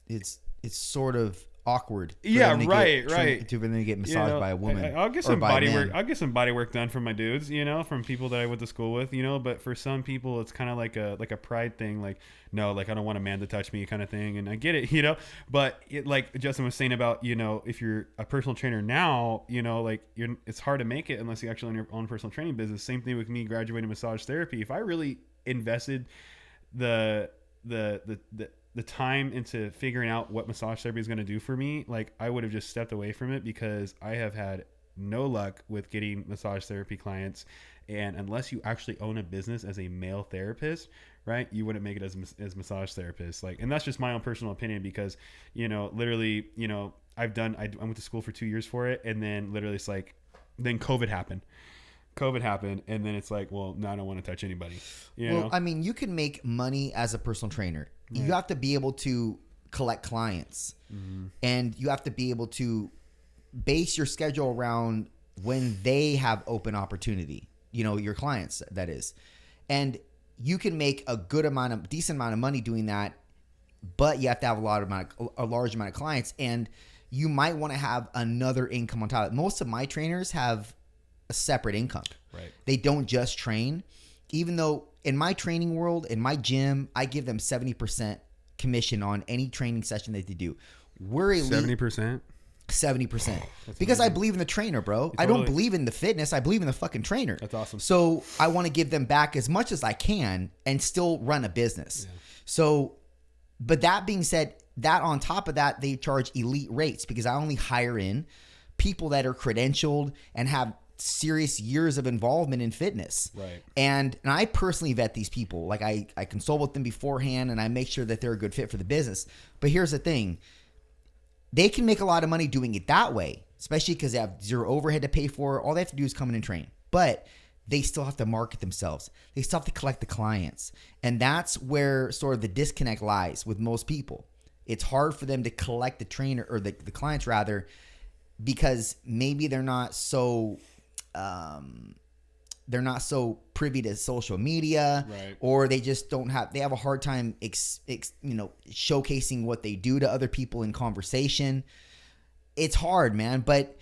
sort of awkward. Yeah, right. To when they get massaged by a woman. I'll get some body work. I'll get some body work done from my dudes, you know, from people that I went to school with, you know. But for some people, it's kind of like a pride thing, like no, like I don't want a man to touch me, kind of thing. And I get it, you know. But like Justin was saying about, you know, if you're a personal trainer now, you know, like it's hard to make it unless you actually own your own personal training business. Same thing with me graduating massage therapy. If I really invested the time into figuring out what massage therapy is going to do for me, like I would have just stepped away from it, because I have had no luck with getting massage therapy clients. And unless you actually own a business as a male therapist, right, you wouldn't make it as massage therapist. Like, and that's just my own personal opinion, because, you know, literally, you know, I went to school for 2 years for it. And then literally it's like, then COVID happened, and then it's like, well, now I don't want to touch anybody. You know? I mean, you can make money as a personal trainer. Right. You have to be able to collect clients, and you have to be able to base your schedule around when they have open opportunity, you know, your clients, that is. And you can make a decent amount of money doing that, but you have to have a large amount of clients, and you might want to have another income on top of it. Most of my trainers have a separate income. Right. They don't just train, even though in my training world, in my gym, I give them 70% commission on any training session that they do. We're elite. 70%? 70%. Because I believe in the trainer, bro. I don't believe in the fitness. I believe in the fucking trainer. That's awesome. So I want to give them back as much as I can and still run a business. Yeah. So, but that being said, that on top of that, they charge elite rates, because I only hire in people that are credentialed and have serious years of involvement in fitness. Right. And I personally vet these people. Like I consult with them beforehand and I make sure that they're a good fit for the business. But here's the thing. They can make a lot of money doing it that way, especially because they have zero overhead to pay for. All they have to do is come in and train. But they still have to market themselves. They still have to collect the clients. And that's where sort of the disconnect lies with most people. It's hard for them to collect the trainer or the clients rather, because maybe they're not so privy to social media, right. or they just they have a hard time showcasing what they do to other people in conversation. It's hard, man. But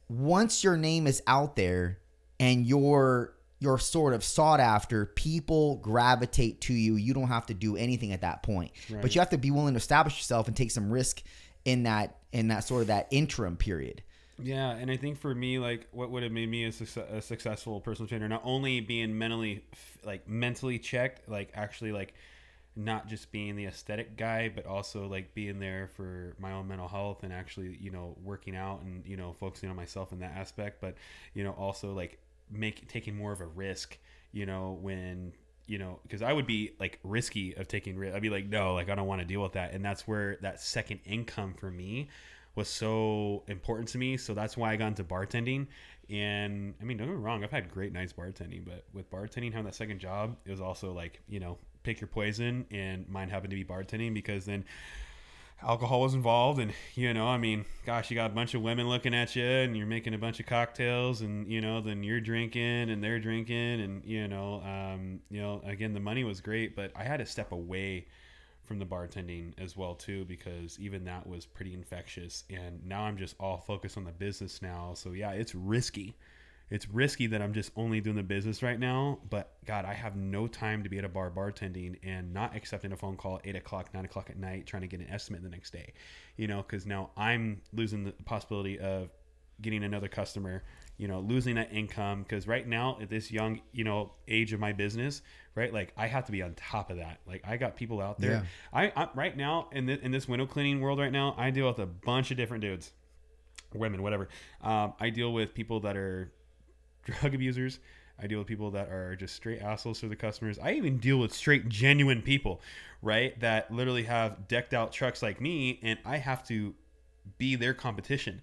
once your name is out there and you're sort of sought after, people gravitate to you. You don't have to do anything at that point, right. but you have to be willing to establish yourself and take some risk in that sort of that interim period. Yeah, and I think for me, like, what would have made me a successful personal trainer, not only being mentally checked, like actually like not just being the aesthetic guy, but also like being there for my own mental health and actually, working out and, focusing on myself in that aspect, but, also like taking more of a risk, when, because I would be like risky of taking risk. I'd be like, no, like I don't want to deal with that. And that's where that second income for me was so important to me. So that's why I got into bartending. And I mean, don't get me wrong, I've had great nights bartending, but with bartending, having that second job, it was also like, pick your poison, and mine happened to be bartending because then alcohol was involved. And, I mean, gosh, you got a bunch of women looking at you and you're making a bunch of cocktails and, then you're drinking and they're drinking and, again, the money was great, but I had to step away from the bartending as well too, because even that was pretty infectious. And now I'm just all focused on the business now. So yeah, it's risky. It's risky that I'm just only doing the business right now, but God, I have no time to be at a bar bartending and not accepting a phone call at 8 o'clock, 9 o'clock at night, trying to get an estimate the next day, cause now I'm losing the possibility of getting another customer, losing that income. Cause right now at this young, age of my business, right? Like I have to be on top of that. Like I got people out there. Yeah. I right now in this window cleaning world right now, I deal with a bunch of different dudes, women, whatever. I deal with people that are drug abusers. I deal with people that are just straight assholes to the customers. I even deal with straight genuine people, right? That literally have decked out trucks like me, and I have to be their competition.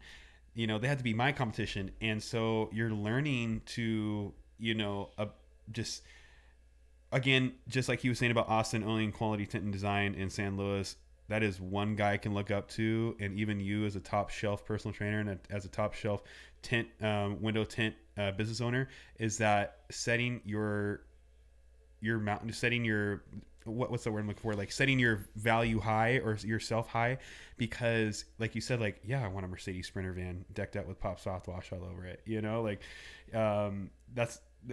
They have to be my competition. And so you're learning to, just like he was saying about Austin owning Quality Tint and Design in San Luis, that is one guy I can look up to. And even you as a top shelf personal trainer and as a top shelf tint, window tint business owner, is that setting your mountain, setting your, what's the word I'm looking for? Like setting your value high or yourself high, because like you said, like, yeah, I want a Mercedes Sprinter van decked out with Pop Soft Wash all over it.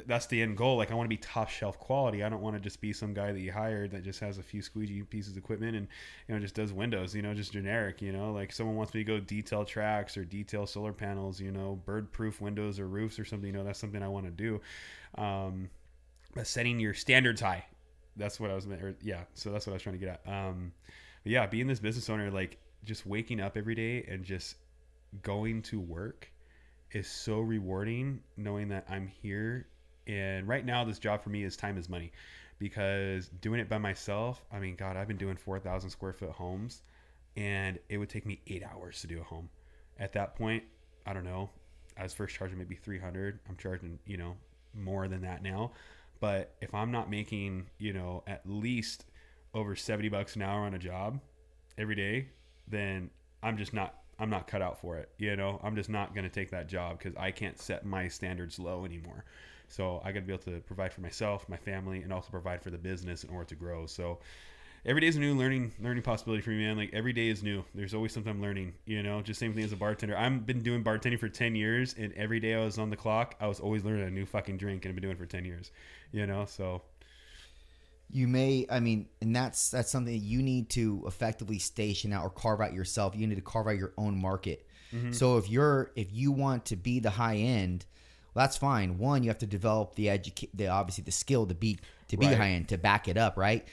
That's the end goal. Like I want to be top shelf quality. I don't want to just be some guy that you hired that just has a few squeegee pieces of equipment and, just does windows, just generic, like someone wants me to go detail tracks or detail solar panels, bird proof windows or roofs or something, that's something I want to do. But setting your standards high, that's what I was meant. So that's what I was trying to get at. But yeah, being this business owner, like just waking up every day and just going to work is so rewarding, knowing that I'm here. And right now, this job for me is time is money, because doing it by myself, I mean, God, I've been doing 4,000 square foot homes, and it would take me 8 hours to do a home. At that point, I don't know. I was first charging maybe 300. I'm charging, more than that now. But if I'm not making, at least over $70 an hour on a job every day, then I'm not cut out for it. I'm just not going to take that job, because I can't set my standards low anymore. So I got to be able to provide for myself, my family, and also provide for the business in order to grow. So every day is a new learning possibility for me, man. Like every day is new. There's always something I'm learning, just same thing as a bartender. I've been doing bartending for 10 years, and every day I was on the clock, I was always learning a new fucking drink, and I've been doing it for 10 years, so. You may, and that's something that you need to effectively station out or carve out yourself. You need to carve out your own market. Mm-hmm. So if you want to be the high end, well, that's fine. One, you have to develop obviously the skill to be right. High end, to back it up, right?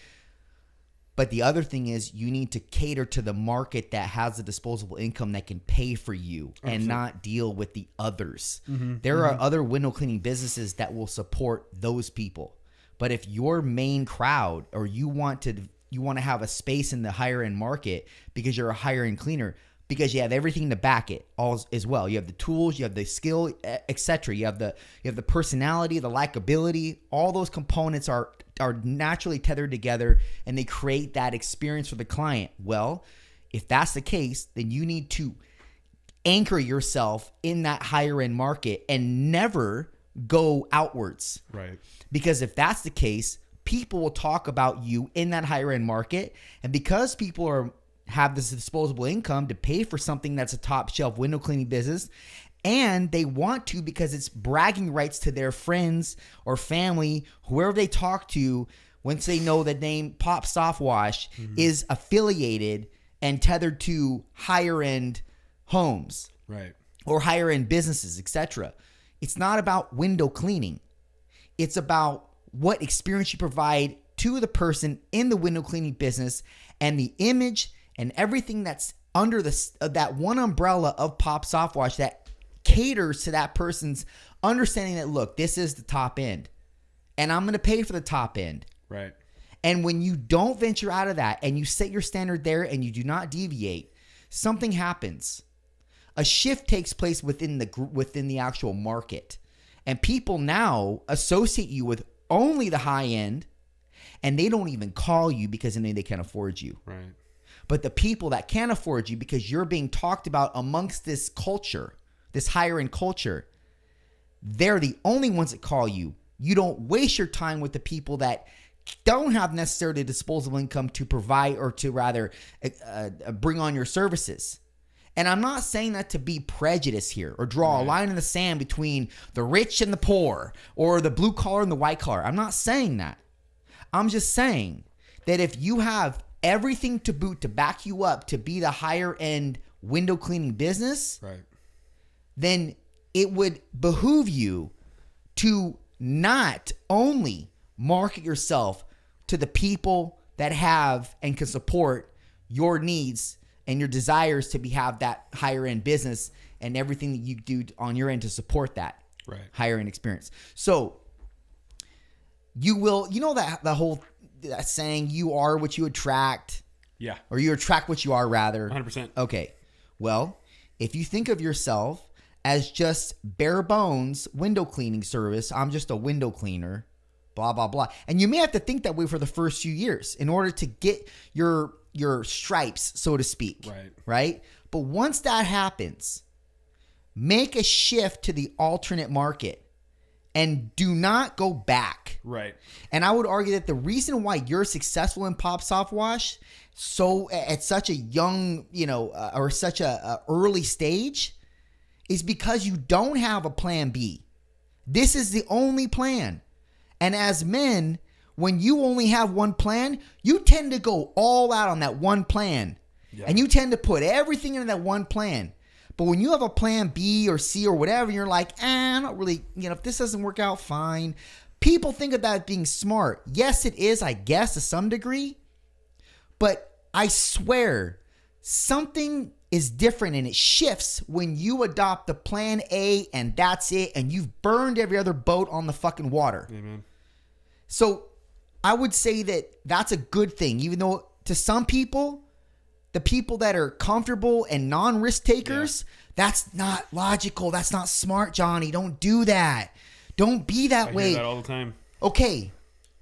But the other thing is you need to cater to the market that has a disposable income that can pay for you and not deal with the others. There are other window cleaning businesses that will support those people. But if your main crowd, or you want to have a space in the higher end market because you're a higher end cleaner, because you have everything to back it all as well. You have the tools, you have the skill, etc. You have the personality, the likability. All those components are naturally tethered together, and they create that experience for the client. Well, if that's the case, then you need to anchor yourself in that higher end market and never go outwards. Right. Because if that's the case, people will talk about you in that higher end market, and because people have this disposable income to pay for something that's a top shelf window cleaning business, and they want to because it's bragging rights to their friends or family, whoever they talk to, once they know the name Pop Soft Wash is affiliated and tethered to higher end homes, right, or higher end businesses, etc. It's not about window cleaning. It's about what experience you provide to the person in the window cleaning business, and the image and everything that's under that one umbrella of Pop Soft Wash that caters to that person's understanding that, look, this is the top end, and I'm going to pay for the top end. Right. And when you don't venture out of that and you set your standard there and you do not deviate, something happens. A shift takes place within the actual market, and people now associate you with only the high end, and they don't even call you because they can't afford you. Right. But the people that can afford you, because you're being talked about amongst this culture, this higher end culture, they're the only ones that call you. You don't waste your time with the people that don't have necessarily disposable income to provide, or to rather bring on your services. And I'm not saying that to be prejudiced here or draw a line in the sand between the rich and the poor, or the blue collar and the white collar. I'm not saying that. I'm just saying that if you have everything to boot to back you up to be the higher end window cleaning business, right, then it would behoove you to not only market yourself to the people that have and can support your needs and your desires to have that higher end business and everything that you do on your end to support that higher end experience. So you will, that saying, you are what you attract. Yeah. Or you attract what you are, rather. 100%. Okay. Well, if you think of yourself as just bare bones window cleaning service, I'm just a window cleaner, blah, blah, blah. And you may have to think that way for the first few years in order to get your stripes, so to speak. Right. Right? But once that happens, make a shift to the alternate market and do not go back. Right. And I would argue that the reason why you're successful in Pop Soft Wash at such a young, or such a early stage, is because you don't have a plan B. This is the only plan. And as men, when you only have one plan, you tend to go all out on that one plan. Yeah. And you tend to put everything into that one plan. But when you have a plan B or C or whatever, you're like, I'm not really, if this doesn't work out, fine. People think of that as being smart. Yes, it is, I guess, to some degree. But I swear, something is different, and it shifts when you adopt the plan A and that's it, and you've burned every other boat on the fucking water. Amen. So I would say that that's a good thing, even though to some people, the people that are comfortable and non-risk takers, that's not logical. That's not smart, Johnny. Don't do that. Don't be that way. I hear that all the time. Okay,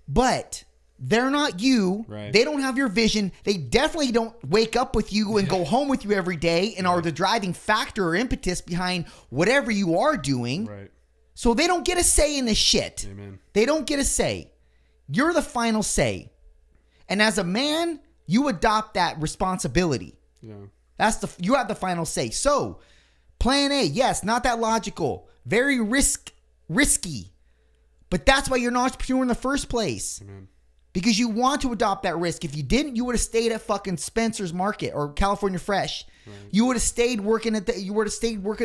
but they're not you. Right. They don't have your vision. They definitely don't wake up with you and go home with you every day and are the driving factor or impetus behind whatever you are doing. Right. So they don't get a say in this shit. Amen. They don't get a say. You're the final say. And as a man, you adopt that responsibility. Yeah. You have the final say. So, plan A, yes, not that logical. Very risky. But that's why you're an entrepreneur in the first place. Amen. Because you want to adopt that risk. If you didn't, you would have stayed at fucking Spencer's Market or California Fresh. Right. You would have stayed working at the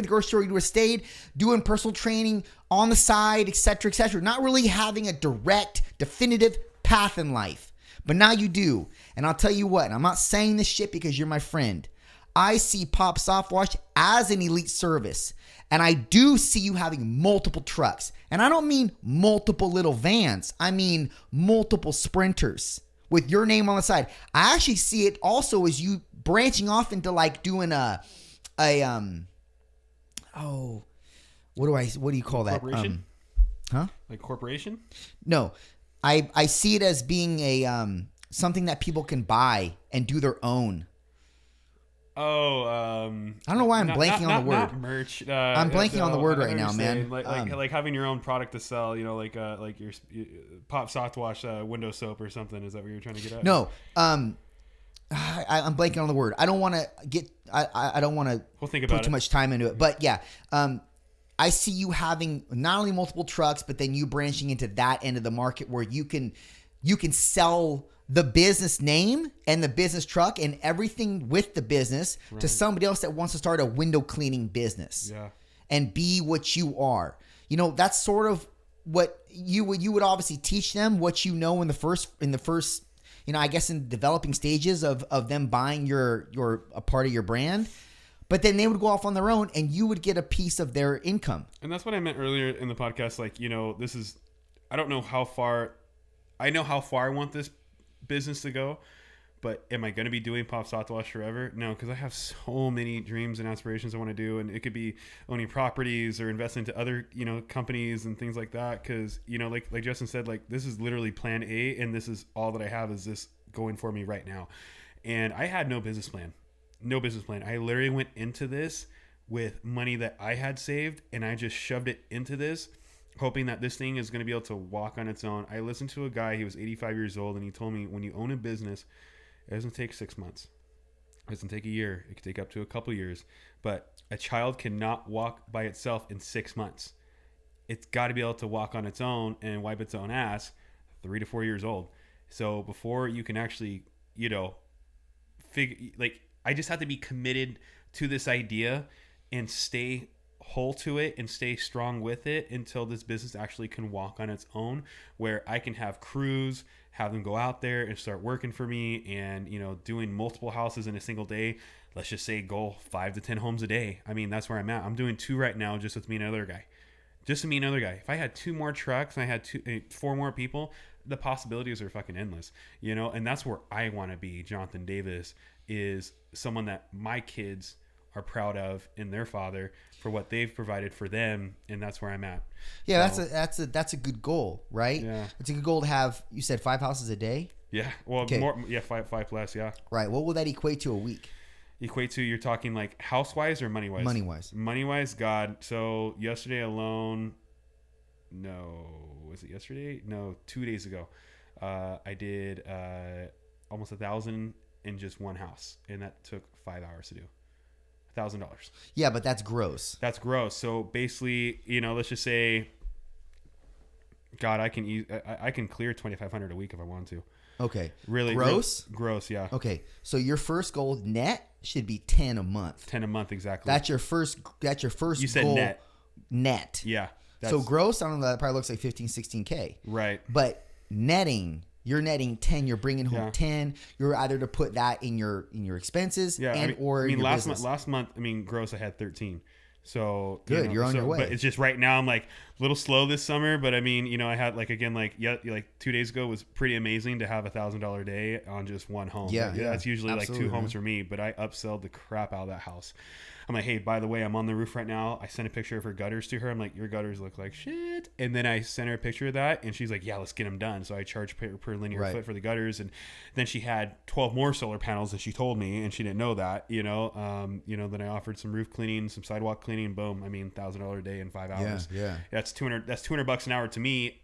grocery store. You would have stayed doing personal training on the side, etc., etc. Not really having a direct, definitive path in life. But now you do. And I'll tell you what, I'm not saying this shit because you're my friend. I see Pop Soft Wash as an elite service. And I do see you having multiple trucks. And I don't mean multiple little vans. I mean multiple Sprinters with your name on the side. I actually see it also as you branching off into like doing what do you call that? Corporation? Huh? Like corporation? No. I see it as being a something that people can buy and do their own. Oh, I don't know why I'm blanking on the word. Not merch. I'm blanking on the word right now, man. Like having your own product to sell, like your Pop Soft Wash window soap or something. Is that what you're trying to get at? No. I'm blanking on the word. I don't want to get. I don't want to put too much time into it. But yeah, I see you having not only multiple trucks, but then you branching into that end of the market where you can sell the business name and the business truck and everything with the business to somebody else that wants to start a window cleaning business. Yeah. And be what you are. That's sort of what you would obviously teach them what you know in the first I guess in developing stages of them buying a part of your brand. But then they would go off on their own and you would get a piece of their income. And that's what I meant earlier in the podcast. Like, this is, I don't know how far, I know how far I want this business to go, but am I going to be doing Pop Soft Wash forever? No, because I have so many dreams and aspirations I want to do, and it could be owning properties or investing into other companies and things like that. Because like Justin said, like this is literally plan A, and this is all that I have is this going for me right now. And I had no business plan. I literally went into this with money that I had saved, and I just shoved it into this, hoping that this thing is going to be able to walk on its own. I listened to a guy, he was 85 years old, and he told me when you own a business, it doesn't take 6 months. It doesn't take a year. It could take up to a couple years. But a child cannot walk by itself in 6 months. It's got to be able to walk on its own and wipe its own ass 3 to 4 years old. So before you can actually, I just have to be committed to this idea and stay whole to it and stay strong with it until this business actually can walk on its own, where I can have crews, have them go out there and start working for me and, doing multiple houses in a single day. Let's just say goal 5 to 10 homes a day. I mean, that's where I'm at. I'm doing 2 right now just with me and another guy. If I had 2 more trucks and I had 4 more people, the possibilities are fucking endless, and that's where I want to be. Jonathan Davis is someone that my kids are proud of in their father for what they've provided for them, and that's where I'm at. Yeah, so, that's a good goal, right? Yeah, it's a good goal to have. You said 5 houses a day. Yeah, well, okay. More. Yeah, five plus. Yeah. Right. What will that equate to a week? You're talking like house wise or money wise? Money wise. God. So yesterday alone. No, was it yesterday? No, 2 days ago. I did almost 1,000 in just one house, and that took 5 hours to do. $1,000. Yeah, but that's gross. So basically, let's just say, God, I can clear 2,500 a week if I want to. Okay. Really gross? Gross, yeah. Okay, so your first goal net should be 10 a month. 10 a month, exactly. That's your first. You said goal. Net. Yeah. So gross, I don't know. That probably looks like 15, 16K. Right. But netting. You're netting 10. You're bringing home 10. You're either to put that in your expenses or in your business. Last month, gross, I had 13. So good, you're on your way. But it's just right now I'm like a little slow this summer. But I had like 2 days ago was pretty amazing to have $1,000 a day on just one home. Yeah, that's usually like 2 homes for me. But I upselled the crap out of that house. I'm like, hey, by the way, I'm on the roof right now. I sent a picture of her gutters to her. I'm like, your gutters look like shit. And then I sent her a picture of that, and she's like, yeah, let's get them done. So I charged per linear foot for the gutters, and then she had 12 more solar panels that she told me, and she didn't know that. Then I offered some roof cleaning, some sidewalk cleaning. Boom, $1,000 a day in 5 hours. Yeah. That's $200 an hour to me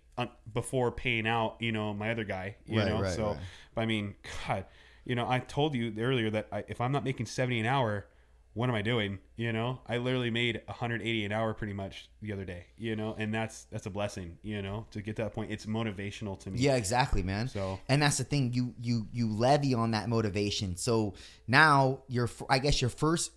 before paying out, my other guy. Right. But God, I told you earlier that if I'm not making $70 an hour, what am I doing? I literally made $180 an hour pretty much the other day, and that's a blessing, to get to that point. It's motivational to me. Yeah, exactly, man. So, and that's the thing, you levy on that motivation. So now I guess your first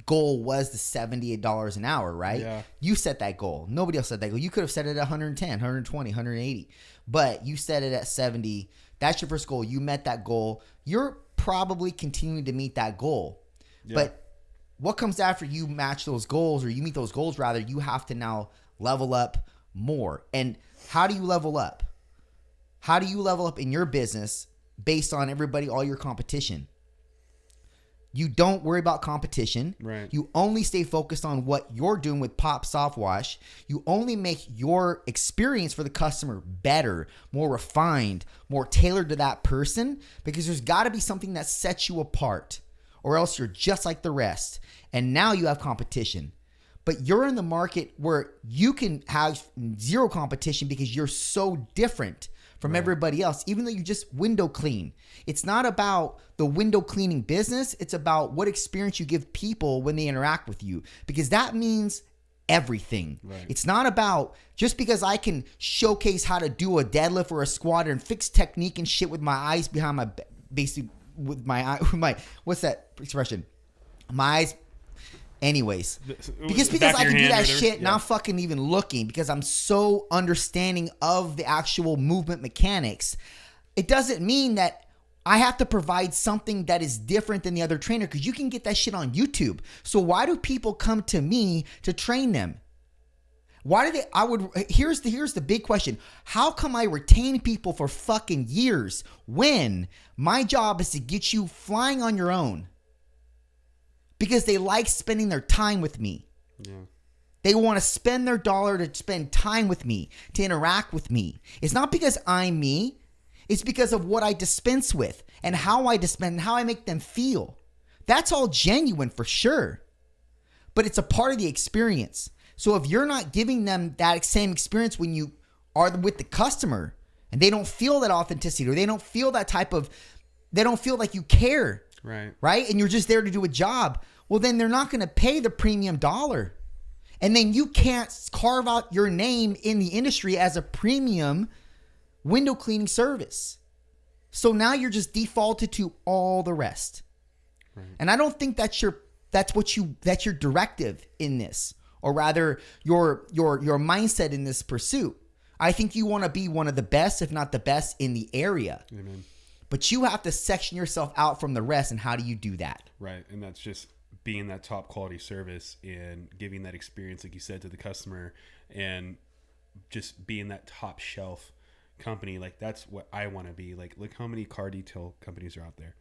goal was the $78 an hour, right? Yeah. You set that goal. Nobody else set that goal. You could have set it at 110, 120, 180, but you set it at 70. That's your first goal. You met that goal. You're probably continuing to meet that goal. Yeah. But what comes after you match those goals, or you meet those goals rather, you have to now level up more. And how do you level up? How do you level up in your business based on everybody, all your competition? You don't worry about competition. Right. You only stay focused on what you're doing with Pop Soft Wash. You only make your experience for the customer better, more refined, more tailored to that person, because there's got to be something that sets you apart, or else you're just like the rest. And now you have competition. But you're in the market where you can have zero competition because you're so different from everybody else, even though you just window clean. It's not about the window cleaning business. It's about what experience you give people when they interact with you, because that means everything. Right. It's not about just because I can showcase how to do a deadlift or a squat and fix technique and shit with my eyes behind my, basically with my, what's that expression? My eyes. Anyways, because I can do that shit not fucking even looking, because I'm so understanding of the actual movement mechanics, it doesn't mean that I have to provide something that is different than the other trainer, because you can get that shit on YouTube. So why do people come to me to train them? Why do they? Here's the big question. How come I retain people for fucking years when my job is to get you flying on your own? Because they like spending their time with me. Yeah. They want to spend their dollar to spend time with me, to interact with me. It's not because I'm me. It's because of what I dispense with and how I dispense and how I make them feel. That's all genuine for sure. But it's a part of the experience. So if you're not giving them that same experience when you are with the customer, and they don't feel that authenticity, or they don't feel that they don't feel like you care. Right? And you're just there to do a job. Well, then they're not going to pay the premium dollar. And then you can't carve out your name in the industry as a premium window cleaning service. So now you're just defaulted to all the rest. Right. And I don't think that's your directive in this, or rather your mindset in this pursuit. I think you want to be one of the best, if not the best, in the area. Amen. But you have to section yourself out from the rest. And how do you do that? Right. And that's just being that top quality service and giving that experience, like you said, to the customer, and just being that top shelf company. Like, that's what I want to be. Like, look how many car detail companies are out there.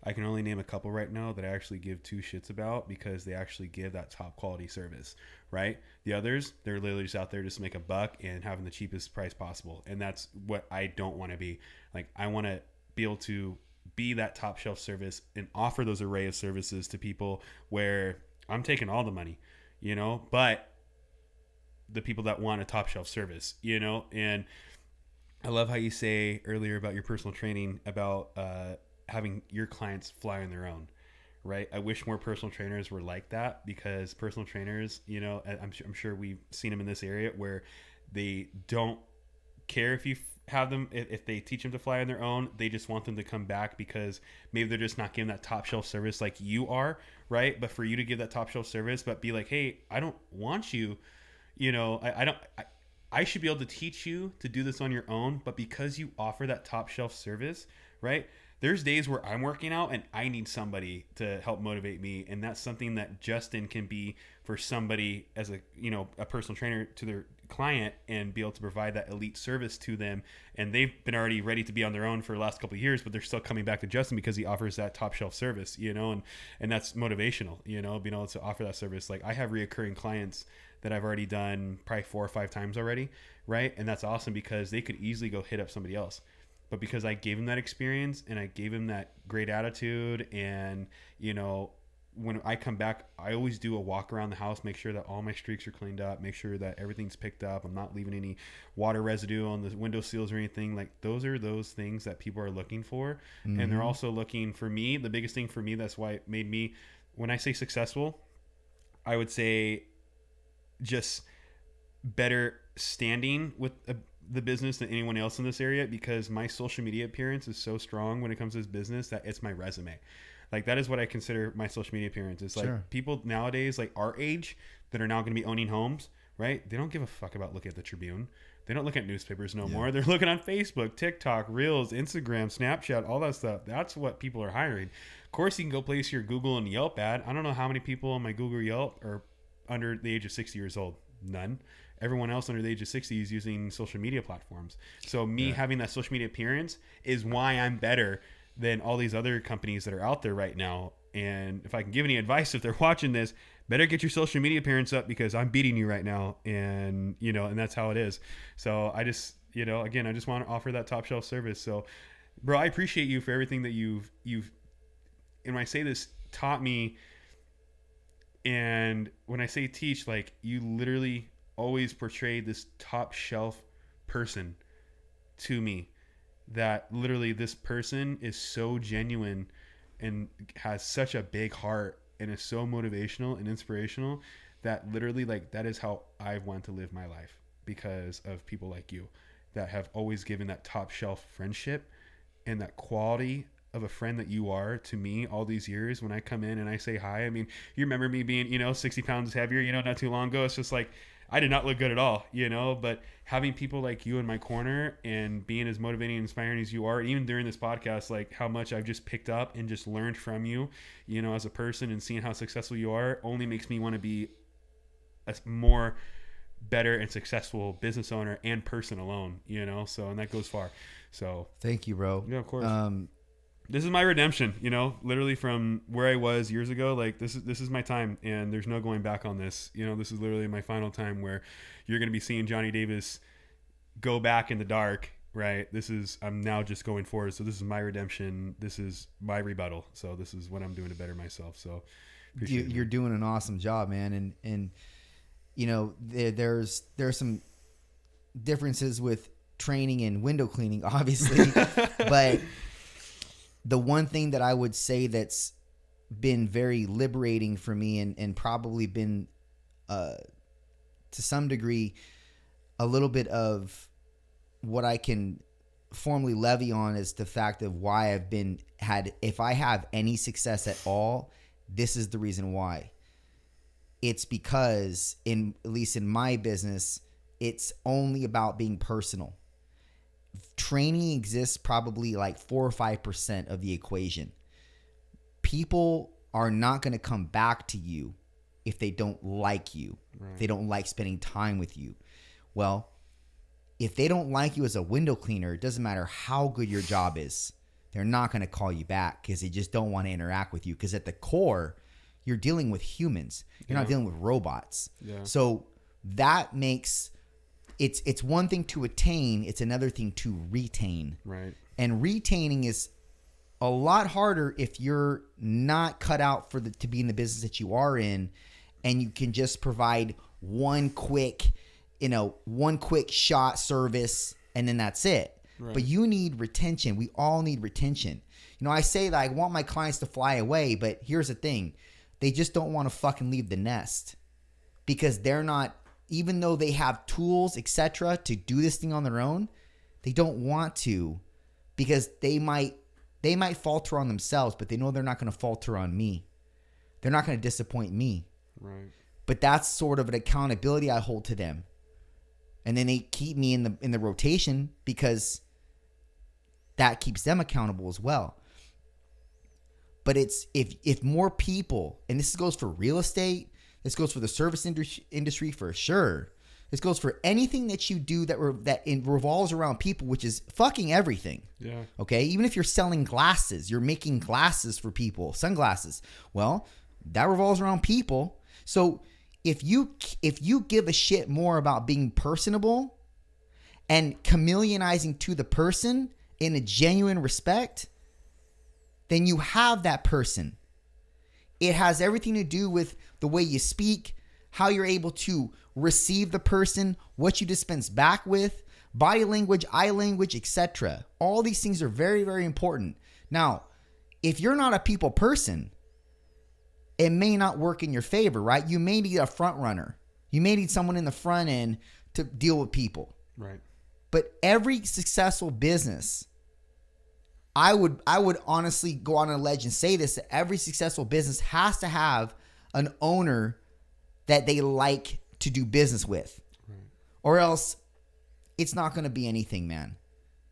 I can only name a couple right now that I actually give two shits about, because they actually give that top quality service, right? The others, they're literally just out there just to make a buck and having the cheapest price possible. And that's what I don't want to be. Like, I want to be able to be that top shelf service and offer those array of services to people where I'm taking all the money, but the people that want a top shelf service, and I love how you say earlier about your personal training about having your clients fly on their own, right? I wish more personal trainers were like that, because personal trainers, I'm sure we've seen them in this area where they don't care if you have them, if they teach them to fly on their own. They just want them to come back because maybe they're just not giving that top shelf service like you are, right? But for you to give that top shelf service, but be like, hey, I don't want you, I should be able to teach you to do this on your own, but because you offer that top shelf service, right? There's days where I'm working out and I need somebody to help motivate me. And that's something that Justin can be for somebody as a personal trainer to their client, and be able to provide that elite service to them. And they've been already ready to be on their own for the last couple of years, but they're still coming back to Justin because he offers that top shelf service, and that's motivational, being able to offer that service. Like, I have reoccurring clients that I've already done probably 4 or 5 times already. Right. And that's awesome, because they could easily go hit up somebody else. But because I gave him that experience and I gave him that great attitude, and, when I come back, I always do a walk around the house, make sure that all my streaks are cleaned up, make sure that everything's picked up. I'm not leaving any water residue on the window seals or anything. Like, those are those things that people are looking for. Mm-hmm. And they're also looking for me. The biggest thing for me, that's why it made me, when I say successful, I would say just better standing with the business than anyone else in this area, because my social media appearance is so strong when it comes to this business that it's my resume. Like that is what I consider my social media appearance. It's like people nowadays, like our age, that are now going to be owning homes, right? They don't give a fuck about looking at the Tribune. They don't look at newspapers no more. They're looking on Facebook, TikTok, Reels, Instagram, Snapchat, all that stuff. That's what people are hiring. Of course, you can go place your Google and Yelp ad. I don't know how many people on my Google Yelp are under the age of 60 years old. None. Everyone else under the age of 60 is using social media platforms. So me having that social media appearance is why I'm better than all these other companies that are out there right now. And if I can give any advice, if they're watching this, better get your social media appearance up because I'm beating you right now. And, you know, and that's how it is. So I just, you know, again, I just want to offer that top shelf service. So, bro, I appreciate you for everything that you've, and when I say this, taught me. And when I say teach, like you literally always portrayed this top shelf person to me that literally this person is so genuine and has such a big heart and is so motivational and inspirational that literally like that is how I want to live my life because of people like you that have always given that top shelf friendship and that quality of a friend that you are to me all these years when I come in and I say hi. I mean, you remember me being, you know, 60 pounds heavier, you know, not too long ago. It's just like, I did not look good at all, you know, but having people like you in my corner and being as motivating and inspiring as you are, even during this podcast, like how much I've just picked up and just learned from you, you know, as a person and seeing how successful you are only makes me want to be a more better and successful business owner and person alone, you know, so, and that goes far. So thank you, bro. Yeah, of course. This is my redemption, you know, literally from where I was years ago. Like this is my time and there's no going back on this. You know, this is literally my final time where you're going to be seeing Jonny Davis go back in the dark, right? I'm now just going forward. So this is my redemption. This is my rebuttal. So this is what I'm doing to better myself. So you're doing an awesome job, man. And you know, there's some differences with training and window cleaning, obviously, but the one thing that I would say that's been very liberating for me and probably been, to some degree, a little bit of what I can formally levy on is the fact of why if I have any success at all, this is the reason why. It's because at least in my business, it's only about being personal. Training exists probably like 4 or 5% of the equation. People are not going to come back to you if they don't like you. Right. If they don't like spending time with you. Well, if they don't like you as a window cleaner, it doesn't matter how good your job is. They're not going to call you back because they just don't want to interact with you. Because at the core, you're dealing with humans. You're not dealing with robots. Yeah. So that makes... It's one thing to attain. It's another thing to retain. Right. And retaining is a lot harder if you're not cut out to be in the business that you are in, and you can just provide one quick shot service, and then that's it. Right. But you need retention. We all need retention. You know, I say that I want my clients to fly away, but here's the thing: they just don't want to fucking leave the nest because they're not. Even though they have tools, etc., to do this thing on their own, they don't want to because they might falter on themselves, but they know they're not going to falter on me. They're not going to disappoint me. Right. But that's sort of an accountability I hold to them. And then they keep me in the rotation because that keeps them accountable as well. But it's if more people, and this goes for real estate, this goes for the service industry for sure. This goes for anything that you do that revolves around people, which is fucking everything. Yeah. Okay. Even if you're selling glasses, you're making glasses for people, sunglasses. Well, that revolves around people. So if you give a shit more about being personable and chameleonizing to the person in a genuine respect, then you have that person. It has everything to do with the way you speak, how you're able to receive the person, what you dispense back with, body language, eye language, etc. All these things are very, very important. Now, if you're not a people person, it may not work in your favor, right? You may need a front runner. You may need someone in the front end to deal with people. Right. But every successful business, I would honestly go on a ledge and say this, that every successful business has to have an owner that they like to do business with. Right. Or else it's not going to be anything, man.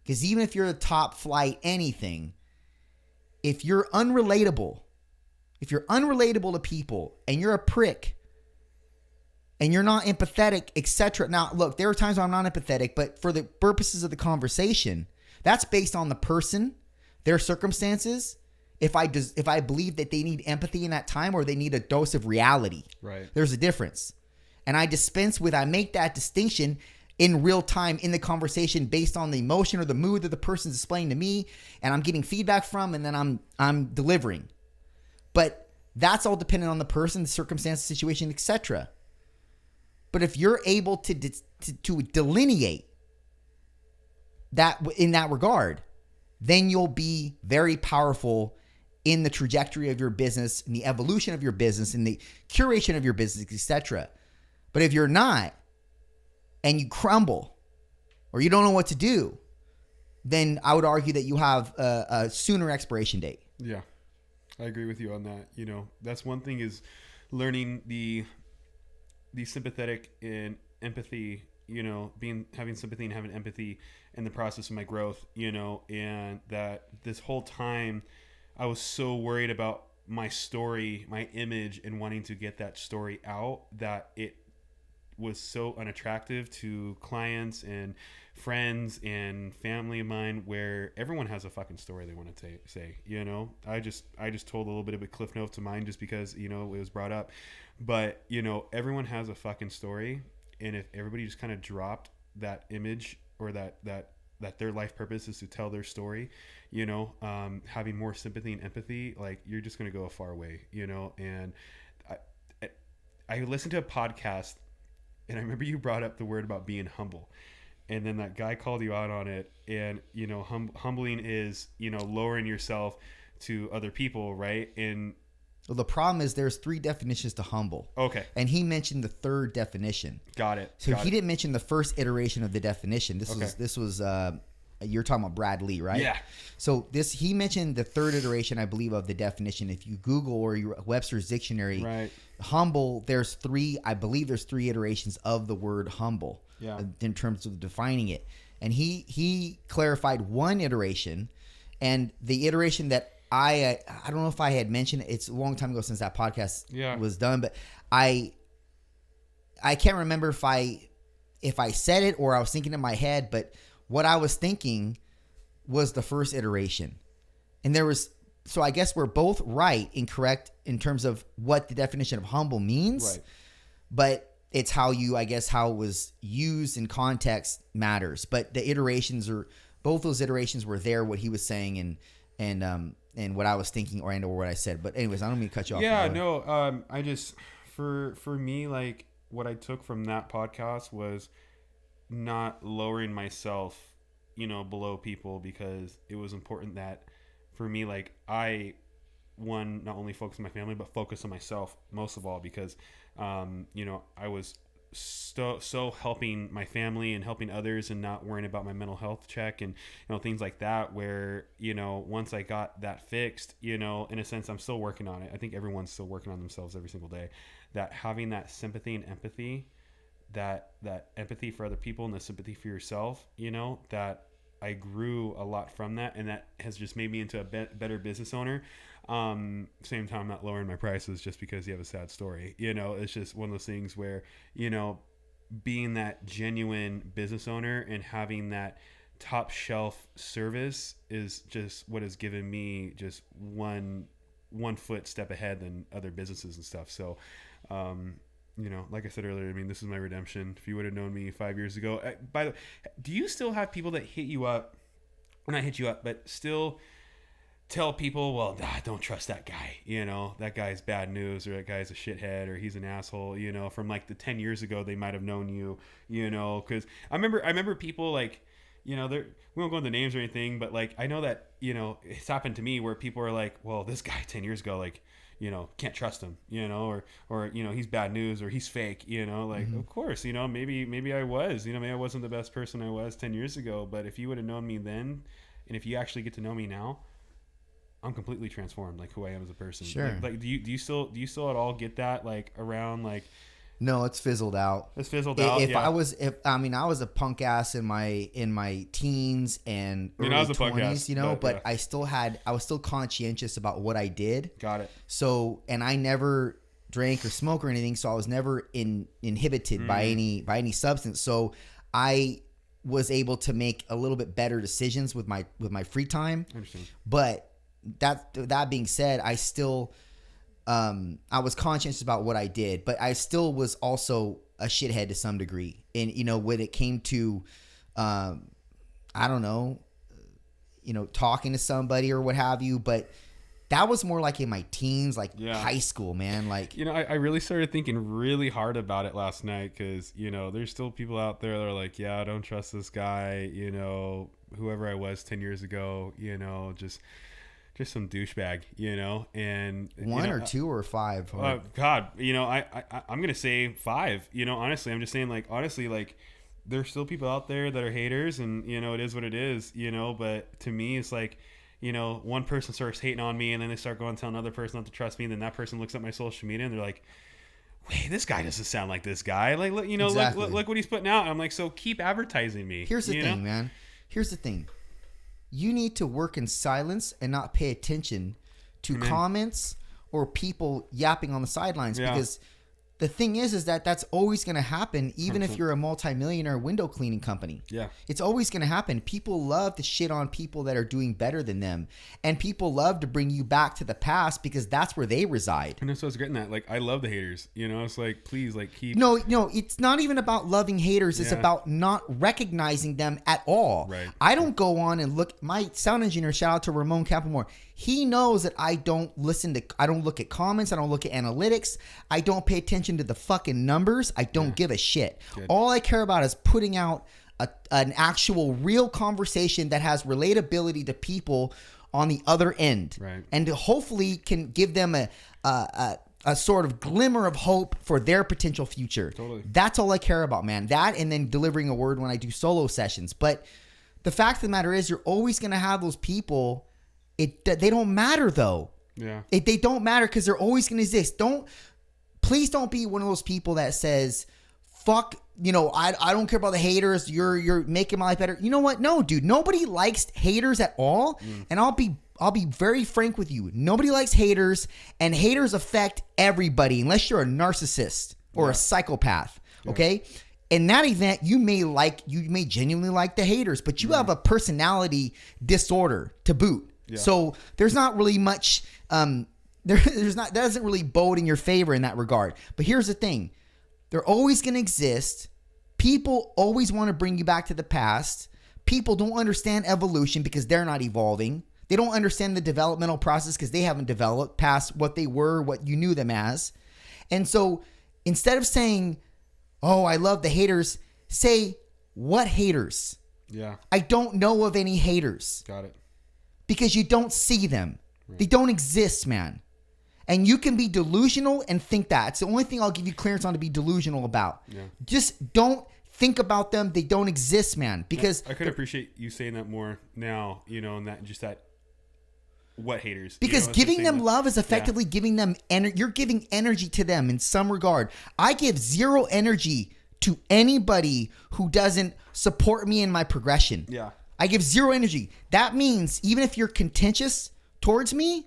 Because even if you're a top flight anything, if you're unrelatable to people and you're a prick and you're not empathetic, etc. Now, look, there are times when I'm not empathetic, but for the purposes of the conversation, that's based on the person, their circumstances. If I believe that they need empathy in that time or they need a dose of reality. Right. There's a difference. And I make that distinction in real time in the conversation based on the emotion or the mood that the person's displaying to me and I'm getting feedback from, and then I'm delivering. But that's all dependent on the person, the circumstance, the situation, etc. But if you're able to delineate that in that regard, then you'll be very powerful in the trajectory of your business, in the evolution of your business, in the curation of your business, etc. But if you're not, and you crumble, or you don't know what to do, then I would argue that you have a sooner expiration date. Yeah, I agree with you on that. You know, that's one thing, is learning the sympathetic and empathy, you know, having sympathy and having empathy in the process of my growth, you know, and that this whole time I was so worried about my story, my image, and wanting to get that story out that it was so unattractive to clients and friends and family of mine, where everyone has a fucking story they want to say, you know. I just told a little bit of a cliff note to mine just because, you know, it was brought up, but you know, everyone has a fucking story. And if everybody just kind of dropped that image, or that their life purpose is to tell their story, you know, having more sympathy and empathy, like, you're just going to go a far way, you know. And I listened to a podcast, and I remember you brought up the word about being humble, and then that guy called you out on it. And, you know, humbling is, you know, lowering yourself to other people, right? And well, the problem is there's 3 definitions to humble. Okay. And he mentioned the 3rd definition. Got it. So he didn't mention the first iteration of the definition. This was you're talking about Brad Lee, right? Yeah. So he mentioned the 3rd iteration, I believe, of the definition. If you Google or your Webster's dictionary, right, humble, there's 3 iterations of the word humble. Yeah. In terms of defining it. And he clarified 1 iteration, and the iteration that I don't know if I had mentioned it. It's a long time ago since that podcast was done, but I can't remember if I said it or I was thinking in my head, but what I was thinking was the first iteration. And so I guess we're both right and correct in terms of what the definition of humble means. Right. But it's how it was used in context matters. But both those iterations were there, what he was saying and what I was thinking or what I said. But anyways, I don't mean to cut you off. Yeah, no. I just, for me, like, what I took from that podcast was not lowering myself, you know, below people, because it was important that for me, like, I not only focus on my family, but focus on myself most of all, because, you know, I was so helping my family and helping others and not worrying about my mental health check and, you know, things like that, where, you know, once I got that fixed, you know, in a sense, I'm still working on it. I think everyone's still working on themselves every single day, that having that sympathy and empathy, that empathy for other people and the sympathy for yourself, you know, that I grew a lot from that, and that has just made me into a better business owner. Same time, not lowering my prices just because you have a sad story. You know, it's just one of those things where, you know, being that genuine business owner and having that top shelf service is just what has given me just one foot step ahead than other businesses and stuff. So, you know, like I said earlier, I mean, this is my redemption. If you would have known me 5 years ago, by the way, do you still have people that hit you up, or not hit you up, but still tell people, well, don't trust that guy, you know, that guy's bad news, or that guy's a shithead, or he's an asshole, you know, from like the 10 years ago, they might've known you, you know, cause I remember people like, you know, we won't go into names or anything, but like, I know that, you know, it's happened to me where people are like, well, this guy 10 years ago, like, you know, can't trust him, you know, or, you know, he's bad news, or he's fake, you know, like, Of course, you know, maybe I was, you know, maybe I wasn't the best person I was 10 years ago, but if you would have known me then, And if you actually get to know me now, I'm completely transformed, like who I am as a person. Sure. Like do you still at all get that like around like? No, it's fizzled out. It's fizzled out. I was a punk ass in my teens and early 20s, you know, but I was still conscientious about what I did. Got it. So, and I never drank or smoked or anything, so I was never inhibited by any substance. So I was able to make a little bit better decisions with my free time. Interesting. But that being said, I still I was conscious about what I did, but I still was also a shithead to some degree. And, you know, when it came to, I don't know, you know, talking to somebody or what have you, but that was more like in my teens, like high school, man. Like, you know, I really started thinking really hard about it last night because, you know, there's still people out there that are like, yeah, I don't trust this guy, you know, whoever I was 10 years ago, you know, just some douchebag, you know, and one or two or five. God, you know, I'm going to say 5, you know, honestly, I'm just saying like, honestly, like there's still people out there that are haters and, you know, it is what it is, you know, but to me, it's like, you know, one person starts hating on me and then they start going to tell another person not to trust me. And then that person looks at my social media and they're like, wait, this guy doesn't sound like this guy. Like, look, you know, exactly. look what he's putting out. And I'm like, so keep advertising me. Here's the thing, man. Here's the thing. You need to work in silence and not pay attention to comments or people yapping on the sidelines because the thing is that that's always going to happen even if you're a multimillionaire window cleaning company. Yeah. It's always going to happen. People love to shit on people that are doing better than them. And people love to bring you back to the past because that's where they reside. And that's what I was getting at. Like, I love the haters. You know, it's like, please, like, keep... No, it's not even about loving haters. It's about not recognizing them at all. Right. I don't go on and look... My sound engineer, shout out to Ramon Campamore, he knows that I don't look at comments. I don't look at analytics. I don't pay attention to the fucking numbers. I don't give a shit. Good. All I care about is putting out an actual real conversation that has relatability to people on the other end. Right. And hopefully can give them a sort of glimmer of hope for their potential future. Totally. That's all I care about, man. That and then delivering a word when I do solo sessions. But the fact of the matter is you're always going to have those people. They don't matter though. Yeah. They don't matter because they're always going to exist. Please don't be one of those people that says, fuck, you know, I don't care about the haters. You're making my life better. You know what? No, dude, nobody likes haters at all. And I'll be very frank with you. Nobody likes haters, and haters affect everybody unless you're a narcissist or a psychopath. Okay. In that event, you may genuinely like the haters, but you have a personality disorder to boot. Yeah. So there's not really much, that doesn't really bode in your favor in that regard. But here's the thing. They're always going to exist. People always want to bring you back to the past. People don't understand evolution because they're not evolving. They don't understand the developmental process because they haven't developed past what they were, what you knew them as. And so instead of saying, oh, I love the haters, say, what haters? Yeah. I don't know of any haters. Got it. Because you don't see them. Right. They don't exist, man. And you can be delusional and think that. It's the only thing I'll give you clearance on to be delusional about. Yeah. Just don't think about them. They don't exist, man. Because I could appreciate you saying that more now, you know, and that what haters? Because giving them love is effectively giving them you're giving energy to them in some regard. I give zero energy to anybody who doesn't support me in my progression. Yeah. I give zero energy. That means even if you're contentious towards me,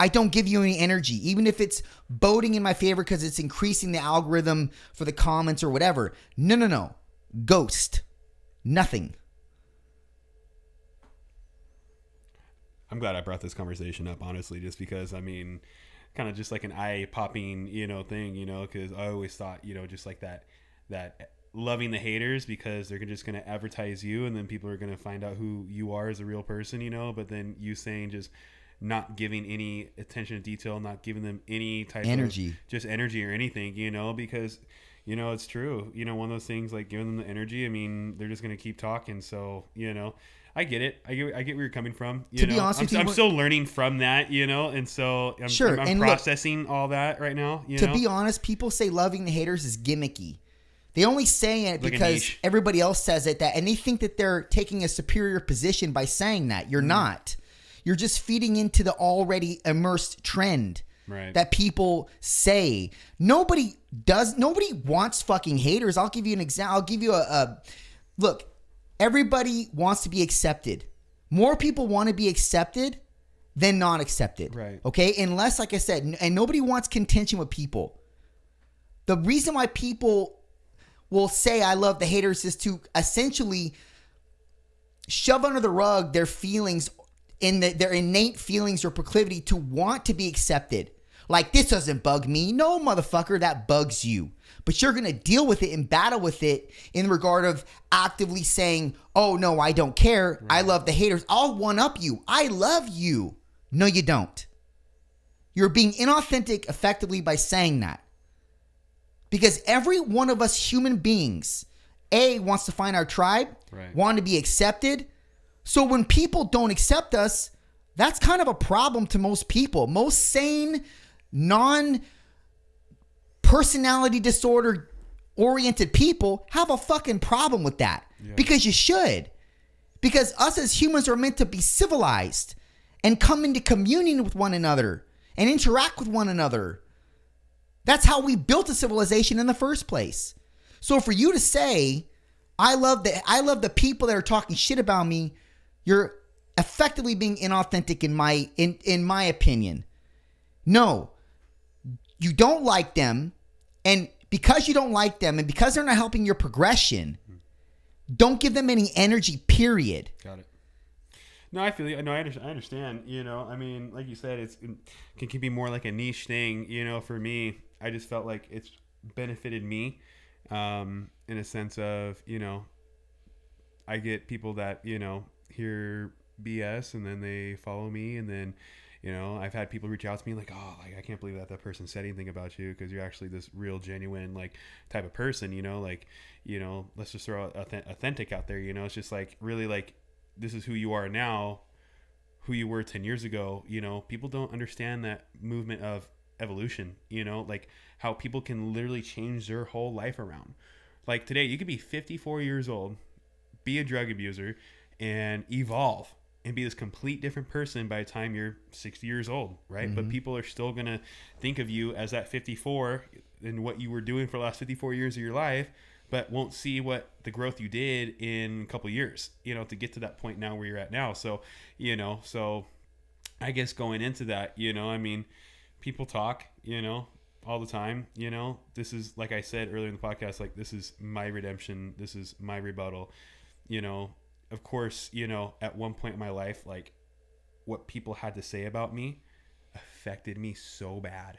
I don't give you any energy, even if it's boding in my favor because it's increasing the algorithm for the comments or whatever. No. Ghost. Nothing. I'm glad I brought this conversation up, honestly, just because, I mean, kind of just like an eye-popping, you know, thing, you know, because I always thought, you know, just like that loving the haters because they're just going to advertise you and then people are going to find out who you are as a real person, you know, but then you saying just not giving any attention to detail, not giving them any type of just energy or anything, you know, because, you know, it's true. You know, one of those things like giving them the energy, I mean, they're just going to keep talking. So, you know, I get it. I get where you're coming from. To be honest with you, I'm still learning from that, you know, and so I'm processing all that right now. To be honest, people say loving the haters is gimmicky. They only say it like because everybody else says it, and they think that they're taking a superior position by saying that. You're not. You're just feeding into the already immersed trend that people say. Nobody wants fucking haters. I'll give you an example. I'll give you a look. Everybody wants to be accepted. More people want to be accepted than not accepted. Right. Okay? Unless, like I said, and nobody wants contention with people. The reason why people will say I love the haters is to essentially shove under the rug their feelings their innate feelings or proclivity to want to be accepted. Like, this doesn't bug me. No, motherfucker, that bugs you. But you're going to deal with it and battle with it in regard of actively saying, oh, no, I don't care. Right. I love the haters. I'll one-up you. I love you. No, you don't. You're being inauthentic effectively by saying that. Because every one of us human beings, wants to find our tribe, want to be accepted. So when people don't accept us, that's kind of a problem to most people. Most sane, non-personality disorder oriented people have a fucking problem with that. Yeah. Because you should. Because us as humans are meant to be civilized and come into communion with one another and interact with one another. That's how we built a civilization in the first place. So for you to say, I love the people that are talking shit about me, you're effectively being inauthentic in my opinion. No, you don't like them, and because you don't like them, and because they're not helping your progression, don't give them any energy. Period. Got it. No, I feel you. No, I understand. You know, I mean, like you said, it can be more like a niche thing. You know, for me, I just felt like it's benefited me, in a sense of, you know, I get people that, you know, hear BS and then they follow me, and then, you know, I've had people reach out to me like, oh, like, I can't believe that person said anything about you, because you're actually this real, genuine, like, type of person, you know, like, you know, let's just throw authentic out there, you know. It's just like, really, like, this is who you are now, who you were 10 years ago. You know, people don't understand that movement of evolution, you know, like how people can literally change their whole life around. Like today, you could be 54 years old, be a drug abuser, and evolve and be this complete different person by the time you're 60 years old, right? Mm-hmm. But people are still going to think of you as that 54 and what you were doing for the last 54 years of your life, but won't see what the growth you did in a couple of years, you know, to get to that point now where you're at now. So, you know, so I guess going into that, you know, I mean, people talk, you know, all the time, you know. This is, like I said earlier in the podcast, like, this is my redemption. This is my rebuttal, you know. Of course, you know, at one point in my life, like, what people had to say about me affected me so bad.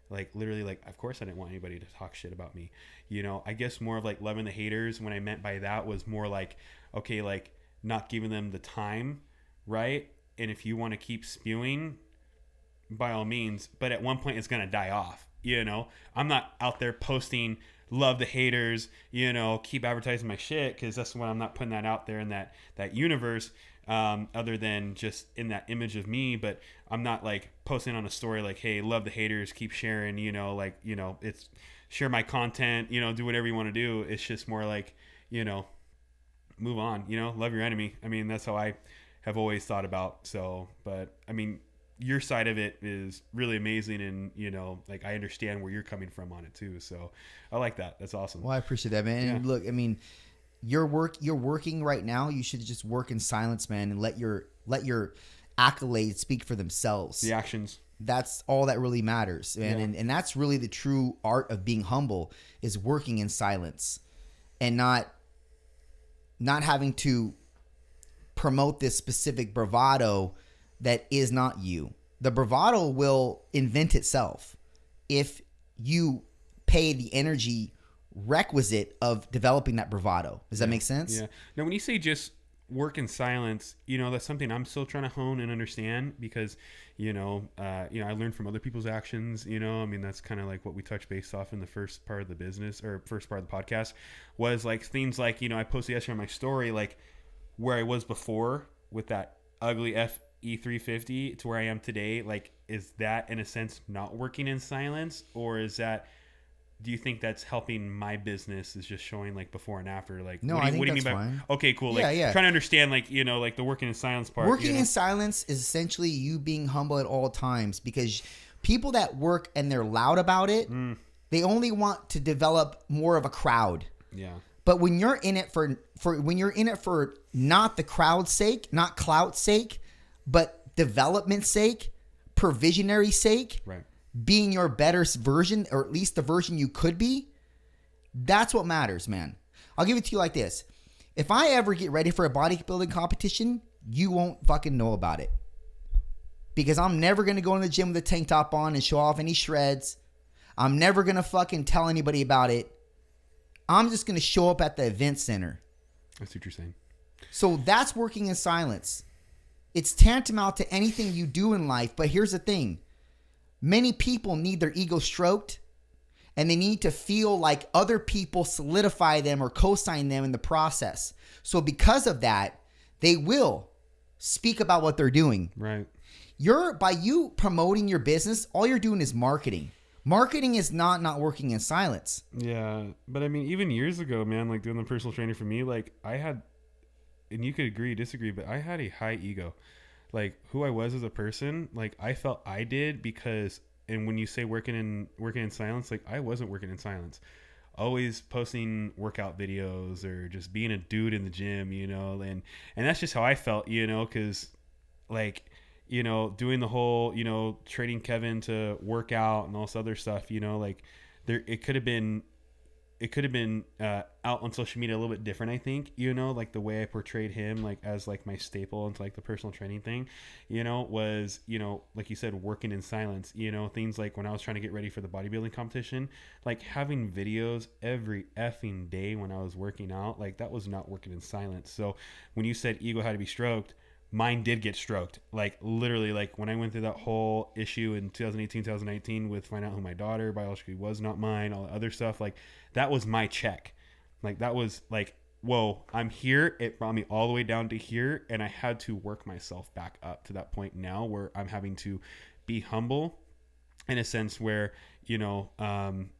Like, literally, like, of course I didn't want anybody to talk shit about me. You know, I guess more of like loving the haters, when I meant by that was more like, okay, like, not giving them the time, right? And if you want to keep spewing, by all means, but at one point it's going to die off, you know. I'm not out there posting love the haters, you know, keep advertising my shit, because that's when I'm not putting that out there in that universe, other than just in that image of me. But I'm not like posting on a story like, hey, love the haters, keep sharing, you know, like, you know, it's share my content, you know, do whatever you want to do. It's just more like, you know, move on, you know, love your enemy. I mean, that's how I have always thought about. So, but I mean, your side of it is really amazing, and, you know, like, I understand where you're coming from on it too. So I like that. That's awesome. Well, I appreciate that, man. Yeah. And look, I mean, you're working right now. You should just work in silence, man, and let your accolades speak for themselves. The actions. That's all that really matters, man. Yeah. And that's really the true art of being humble, is working in silence and not having to promote this specific bravado that is not you. The bravado will invent itself if you pay the energy requisite of developing that bravado. Does that make sense? Yeah. Now, when you say just work in silence, you know, that's something I'm still trying to hone and understand, because, you know, I learned from other people's actions, you know. I mean, that's kind of like what we touched based off in the first part of the business, or first part of the podcast, was like things like, you know, I posted yesterday on my story, like, where I was before with that ugly E350 to where I am today. Like, is that in a sense not working in silence, or is that do you think that's helping my business? Is just showing like before and after? Like, No, what do you, I think what do you that's mean by? fine. Okay, cool. Yeah, Like, yeah. trying to understand, like, you know, like the working in silence part. Working you know? in silence is essentially you being humble at all times, because people that work and they're loud about it, they only want to develop more of a crowd. Yeah. But when you're in it for when you're in it for not the crowd's sake, not clout sake, but development sake, provisionary sake, Right. being your better version, or at least the version you could be, that's what matters, man. I'll give it to you like this. If I ever get ready for a bodybuilding competition, you won't fucking know about it. Because I'm never going to go in the gym with a tank top on and show off any shreds. I'm never going to fucking tell anybody about it. I'm just going to show up at the event center. That's what you're saying. So that's working in silence. It's tantamount to anything you do in life. But here's the thing. Many people need their ego stroked, and they need to feel like other people solidify them or co-sign them in the process. So because of that, they will speak about what they're doing. Right. By you promoting your business, all you're doing is marketing. Marketing is not working in silence. Yeah, but I mean, even years ago, man, like doing the personal training for me, like I had, and you could agree, disagree, but I had a high ego. Like who I was as a person, like I felt I did because, and when you say working in silence, like I wasn't working in silence. Always posting workout videos or just being a dude in the gym, you know, and that's just how I felt, you know, because like, you know, doing the whole, you know, training Kevin to work out and all this other stuff, you know, like it could have been out on social media a little bit different, I think, you know, like the way I portrayed him, like as like my staple into like the personal training thing, you know, was, you know, like you said, working in silence, you know, things like when I was trying to get ready for the bodybuilding competition, like having videos every effing day when I was working out, like that was not working in silence. So when you said ego had to be stroked, mine did get stroked. Like literally, like when I went through that whole issue in 2018, 2019 with finding out who my daughter biologically was not mine, all the other stuff, like that was my check. Like that was like, whoa, I'm here. It brought me all the way down to here. And I had to work myself back up to that point now where I'm having to be humble in a sense where, you know, I'm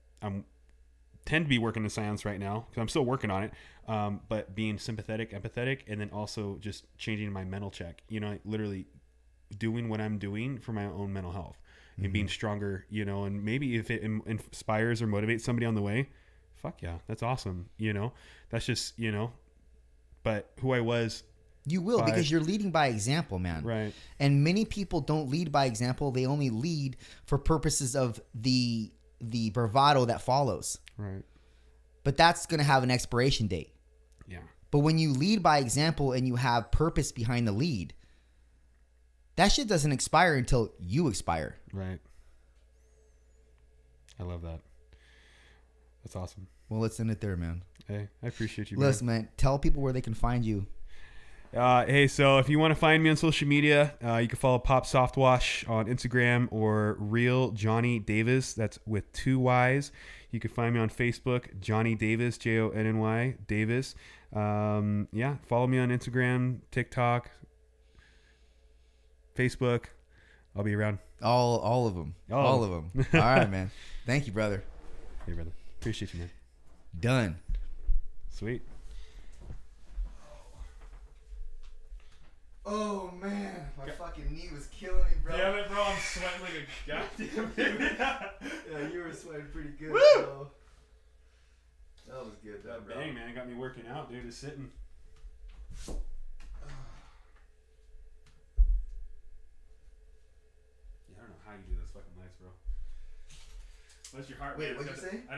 tend to be working in silence right now because I'm still working on it. But being sympathetic, empathetic, and then also just changing my mental check, you know, like literally doing what I'm doing for my own mental health and being stronger, you know, and maybe if it inspires or motivates somebody on the way, fuck yeah, that's awesome. You know, that's just, you know, but who I was. You will, because you're leading by example, man. Right. And many people don't lead by example. They only lead for purposes of the bravado that follows. Right. But that's going to have an expiration date. Yeah. But when you lead by example and you have purpose behind the lead, that shit doesn't expire until you expire. Right. I love that. That's awesome. Well, let's end it there, man. Hey, I appreciate you. Listen, man, tell people where they can find you. Hey, so if you want to find me on social media, you can follow Pop Soft Wash on Instagram or Real Jonny Davis. That's with 2 Y's. You can find me on Facebook, Jonny Davis, Jonny Davis. Yeah, follow me on Instagram, TikTok, Facebook. I'll be around. All of them. All of them. All right, man. Thank you, brother. Hey, brother. Appreciate you, man. Done. Sweet. Oh man, my fucking knee was killing me, bro. Damn it, bro! I'm sweating like a goddamn baby. Yeah, you were sweating pretty good, Woo! bro. That was good, though, bro. Dang, man, it got me working out, dude. Just sitting. Yeah, I don't know how you do those fucking legs, bro. Unless your heart rate. Wait, what'd you say?